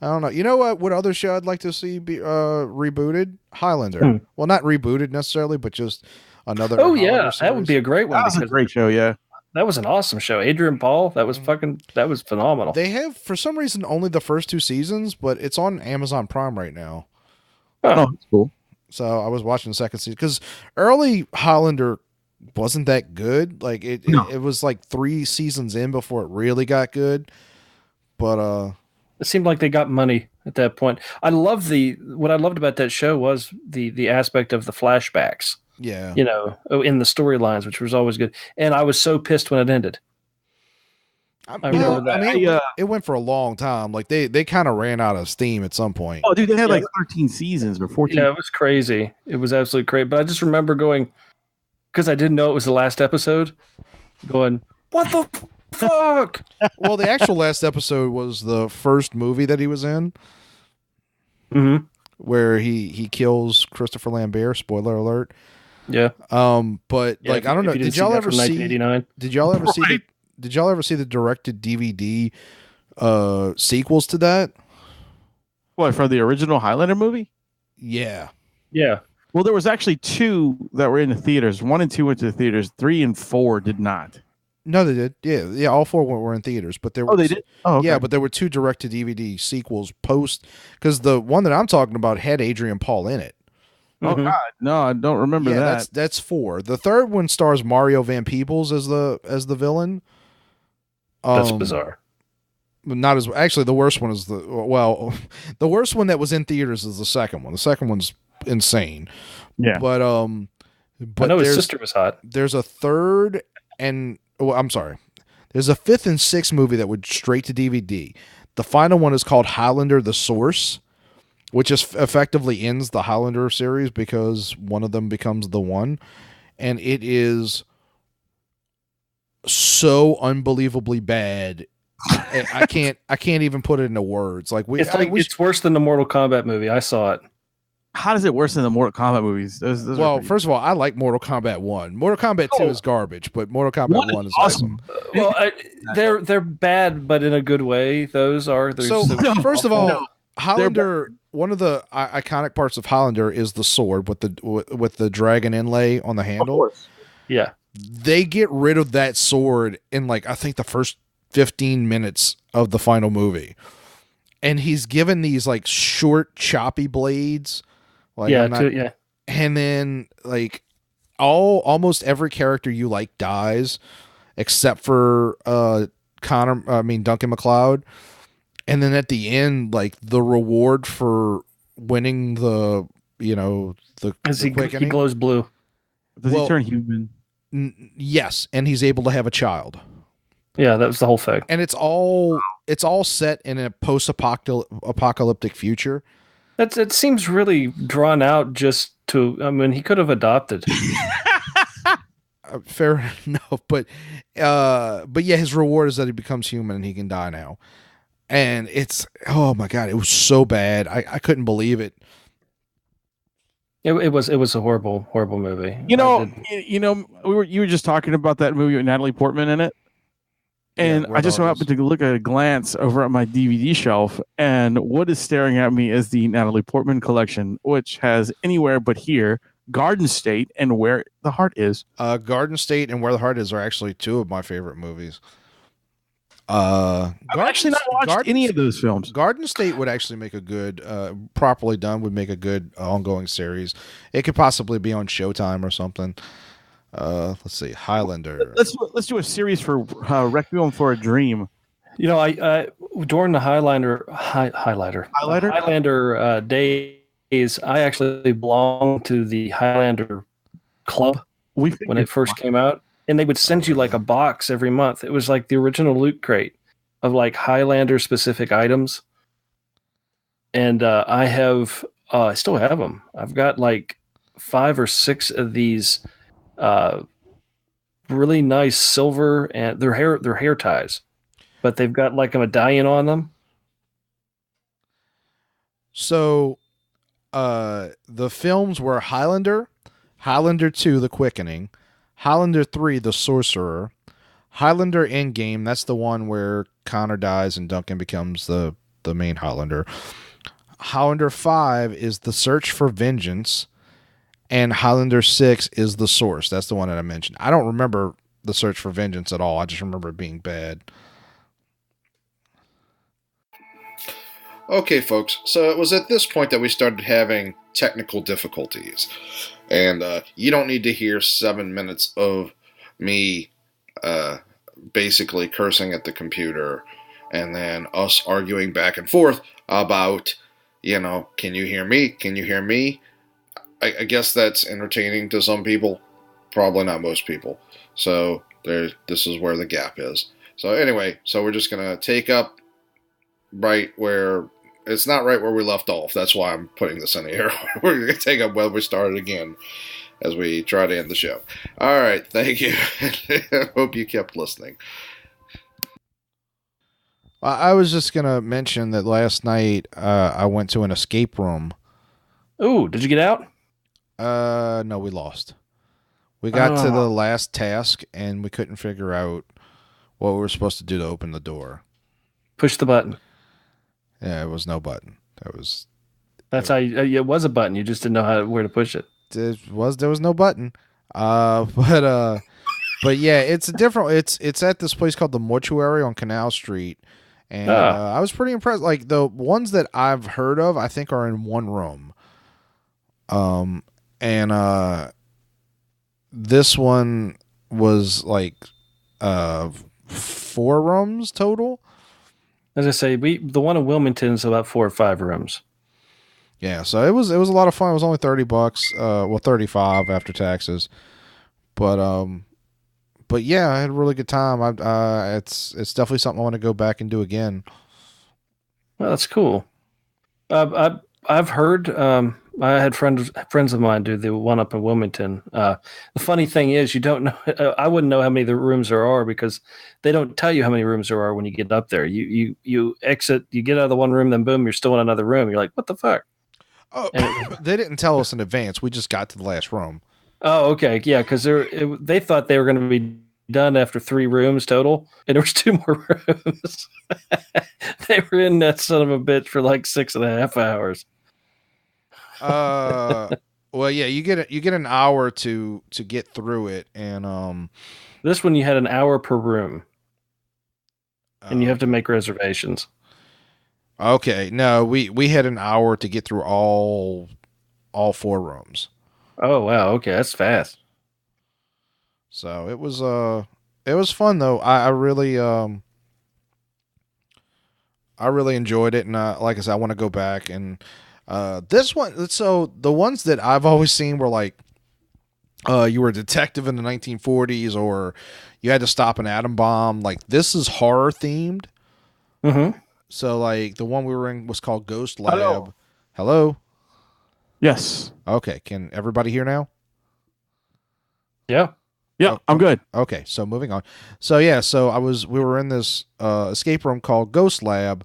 don't know. You know what other show I'd like to see be rebooted? Highlander. Well, not rebooted necessarily, but just another. Oh Highlander yeah, that series. would be a great one. That was a great show. Yeah, that was an awesome show. Adrian Paul. That was phenomenal. They have, for some reason, only the first 2 seasons, but it's on Amazon Prime right now. Oh, that's cool. So I was watching the second season because early Highlander wasn't that good. Like it was like 3 seasons in before it really got good. But it seemed like they got money at that point. What I loved about that show was the aspect of the flashbacks. Yeah. In the storylines, which was always good. And I was so pissed when it ended. I remember that. I mean, it went for a long time. Like they kind of ran out of steam at some point. Oh, dude, they had like 13 seasons or 14. Yeah, it was crazy. It was absolutely crazy. But I just remember going, because I didn't know it was the last episode, going, what the fuck? Well, the actual last episode was the first movie that he was in, where he kills Christopher Lambert. Spoiler alert. Yeah. But yeah, like I don't know. Did y'all ever see? Did y'all ever see? Did y'all ever see the directed DVD sequels to that? What, from the original Highlander movie? Yeah. Yeah. Well, there was actually 2 that were in the theaters. 1 and 2 went to the theaters. 3 and 4 did not. No, they did. Yeah, all 4 were in theaters, but there. Oh, they did. Oh, okay. Yeah, but there were 2 direct-to-DVD sequels post, because the one that I'm talking about had Adrian Paul in it. Oh God, no, I don't remember that. That's 4. The third one stars Mario Van Peebles as the villain. That's bizarre. Not as actually the worst one is the worst one that was in theaters is the second one. The second one's insane. Yeah, but I know his sister was hot. There's a third and I'm sorry. There's a 5th and 6th movie that went straight to DVD. The final one is called Highlander: The Source, which is effectively ends the Highlander series because one of them becomes the one, and it is so unbelievably bad. I can't even put it into words. It's worse than the Mortal Kombat movie. I saw it. How is it worse than the Mortal Kombat movies? Those first of all, I like Mortal Kombat 1. Mortal Kombat 2 is garbage, but Mortal Kombat 1 is awesome. Well, they're bad, but in a good way. Those are. First of all, Highlander. One of the iconic parts of Highlander is the sword with the dragon inlay on the handle. Of course. Yeah, they get rid of that sword in I think the first 15 minutes of the final movie, and he's given these short, choppy blades. And then almost every character you like dies, except for Duncan MacLeod. And then at the end, the reward for winning the quickening, he glows blue. Does he turn human? Yes, and he's able to have a child. Yeah, that was the whole thing. And it's all set in a post-apocalyptic future. It seems really drawn out. He could have adopted. Fair enough, but yeah, his reward is that he becomes human and he can die now. And it's, oh my God, it was so bad. I couldn't believe it. It was a horrible movie. You were just talking about that movie with Natalie Portman in it. And I just happened to look at a glance over at my DVD shelf, and what is staring at me is the Natalie Portman collection, which has Anywhere But Here, Garden State, and Where the Heart Is. Garden State and Where the Heart Is are actually 2 of my favorite movies. I've actually not watched any of those films. Garden State would actually make a good, properly done, would make a good ongoing series. It could possibly be on Showtime or something. Let's see, Highlander. Let's do a series for Requiem for a Dream. I during the Highlander days, I actually belonged to the Highlander club when it first came out, and they would send you a box every month. It was like the original loot crate of Highlander specific items, and I still have them. I've got 5 or 6 of these. Really nice silver, and they're hair ties, but they've got a medallion on them. So, the films were Highlander, Highlander 2, The Quickening, Highlander 3, The Sorcerer, Highlander Endgame. That's the one where Connor dies and Duncan becomes the main Highlander. Highlander 5 is The Search for Vengeance. And Highlander 6 is The Source. That's the one that I mentioned. I don't remember The Search for Vengeance at all. I just remember it being bad. Okay, folks. So it was at this point that we started having technical difficulties. And you don't need to hear 7 minutes of me basically cursing at the computer and then us arguing back and forth about, can you hear me? Can you hear me? I guess that's entertaining to some people, probably not most people. So this is where the gap is. So anyway, we're just gonna take up right where it's not right where we left off. That's why I'm putting this in the air. We're gonna take up where we started again as we try to end the show. All right, thank you. I hope you kept listening. I was just gonna mention that last night I went to an escape room. Ooh, did you get out? No, we lost. We got to the last task and we couldn't figure out what we were supposed to do to open the door. Push the button. Yeah, it was no button. That's how it was a button. You just didn't know where to push it. there was no button. But yeah, it's a different. It's at this place called the Mortuary on Canal Street, and I was pretty impressed. Like the ones that I've heard of, I think are in one room. And this one was like 4 rooms total. As I say, the one in Wilmington is about 4 or 5 rooms. Yeah, so it was a lot of fun. It was only $30, well, 35 after taxes, but yeah, I had a really good time. It's definitely something I want to go back and do again. Well, that's cool. I've heard. I had friends of mine do the one up in Wilmington. The funny thing is, you don't know. I wouldn't know how many the rooms there are because they don't tell you how many rooms there are when you get up there. You exit, you get out of the one room, then boom, you're still in another room. You're like, what the fuck? Oh, they didn't tell us in advance. We just got to the last room. Oh, okay, yeah, because they thought they were going to be done after 3 rooms total, and there was 2 more rooms. They were in that son of a bitch for like 6.5 hours. Well, yeah, you get an hour to get through it, and this one you had an hour per room, and you have to make reservations. Okay, no, we had an hour to get through all 4 rooms. Oh wow, okay, that's fast. So it was fun though. I really enjoyed it, and like I said, I want to go back. And this one, so the ones that I've always seen were like, you were a detective in the 1940s, or you had to stop an atom bomb. Like this is horror themed. Mm-hmm. So like the one we were in was called Ghost Lab. Hello. Hello? Yes. Okay, can everybody hear now? Yeah. Yeah, I'm good. Okay, so moving on. So yeah, we were in this escape room called Ghost Lab,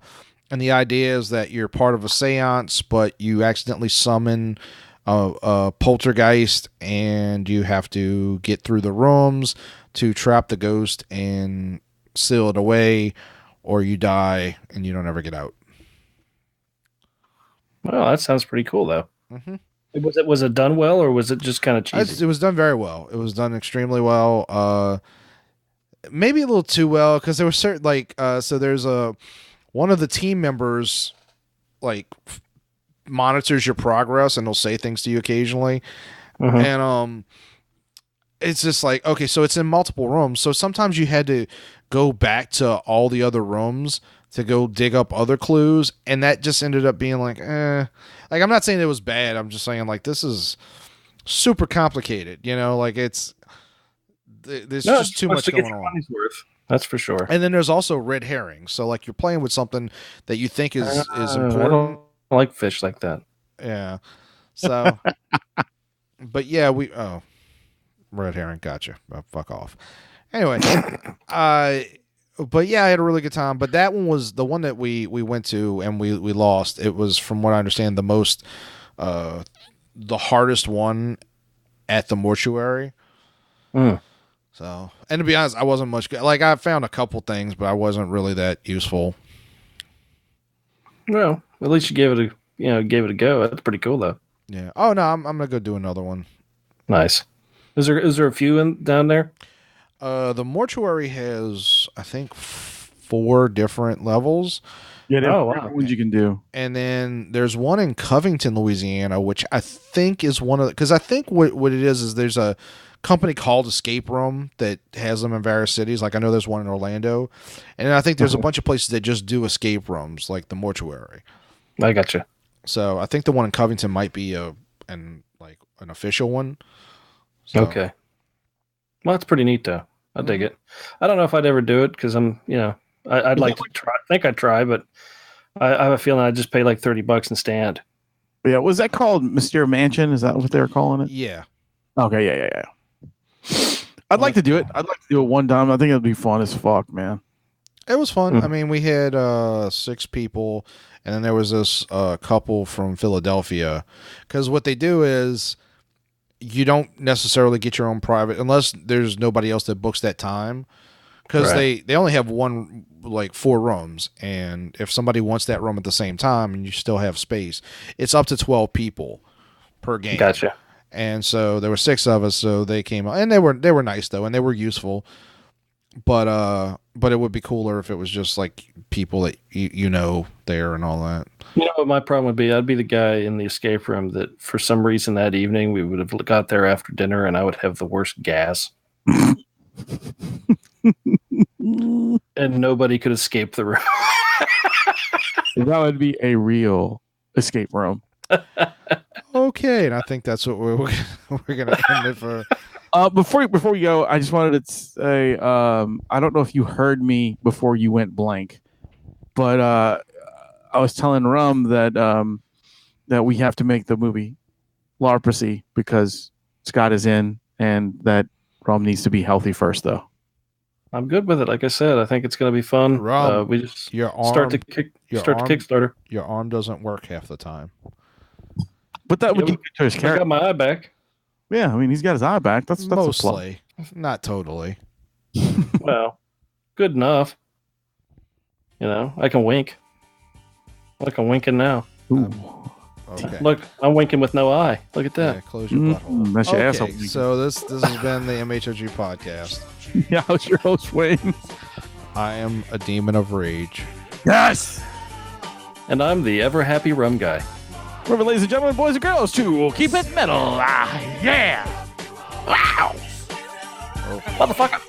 and the idea is that you're part of a seance, but you accidentally summon a poltergeist, and you have to get through the rooms to trap the ghost and seal it away, or you die and you don't ever get out. Well, that sounds pretty cool, though. Mm-hmm. Was it done well, or was it just kind of cheesy? It was done very well. It was done extremely well. Maybe a little too well, because there was certain so there's one of the team members monitors your progress, and they'll say things to you occasionally, and it's just like, okay, so it's in multiple rooms, so sometimes you had to go back to all the other rooms to go dig up other clues, and that just ended up being like, like, I'm not saying it was bad, I'm just saying, like, this is super complicated, like, there's just too much going on. That's for sure. And then there's also red herrings, so like you're playing with something that you think is important. I don't like fish like that. Yeah. So but yeah, red herring, gotcha. Oh, fuck off. Anyway, but yeah, I had a really good time. But that one was the one that we went to, and we lost. It was, from what I understand, the hardest one at the mortuary. So, and to be honest, I wasn't much good. Like, I found a couple things, but I wasn't really that useful. Well, at least you gave it a go. That's pretty cool, though. Yeah. Oh no, I'm gonna go do another one. Nice. Is there a few down there? The mortuary has, I think, 4 different levels. Yeah, there are ones you can do. And then there's one in Covington, Louisiana, which I think is one of because I think what it is there's a company called Escape Room that has them in various cities. Like, I know there's one in Orlando, and I think there's a bunch of places that just do escape rooms, like the mortuary. I gotcha. So I think the one in Covington might be an official one. So. Okay. Well, that's pretty neat, though. I dig it. I don't know if I'd ever do it because I'd like to try. I think I'd try, but I have a feeling I'd just pay like $30 and stand. Yeah, was that called Mysterious Mansion? Is that what they were calling it? Yeah. Okay, yeah. I'd like to do it. I'd like to do it one time. I think it'd be fun as fuck, man. It was fun. I mean, we had 6 people, and then there was this couple from Philadelphia. Because what they do is, you don't necessarily get your own private, unless there's nobody else that books that time. Because they only have 4 rooms, and if somebody wants that room at the same time, and you still have space, it's up to 12 people per game. Gotcha. And so there were 6 of us, so they came and they were nice though, and they were useful. But it would be cooler if it was just like people that you know there and all that. You know what my problem would be? I'd be the guy in the escape room that for some reason that evening we would have got there after dinner and I would have the worst gas. And nobody could escape the room. That would be a real escape room. Okay, and I think that's what we're going to end it for. Before we go, I just wanted to say I don't know if you heard me before you went blank, but I was telling Rum that we have to make the movie Larpacy because Scott is in, and that Rum needs to be healthy first, though. I'm good with it. Like I said, I think it's going to be fun. Rum, we just your arm, start the Kickstarter. Your arm doesn't work half the time. But that would get to his I character. got my eye back. Yeah, I mean, he's got his eye back. That's Mostly, not totally. Well, good enough. You know, I can wink. Like I'm winking now. Ooh. Okay. Look, I'm winking with no eye. Look at that. Yeah, close your butthole. That's your Okay, asshole. so this has been the MHOG podcast. Yeah, I was your host, Wayne. I am a demon of rage. Yes! And I'm the ever happy rum guy. Remember, ladies and gentlemen, boys and girls, to keep it metal. Yeah! Wow! Motherfucker!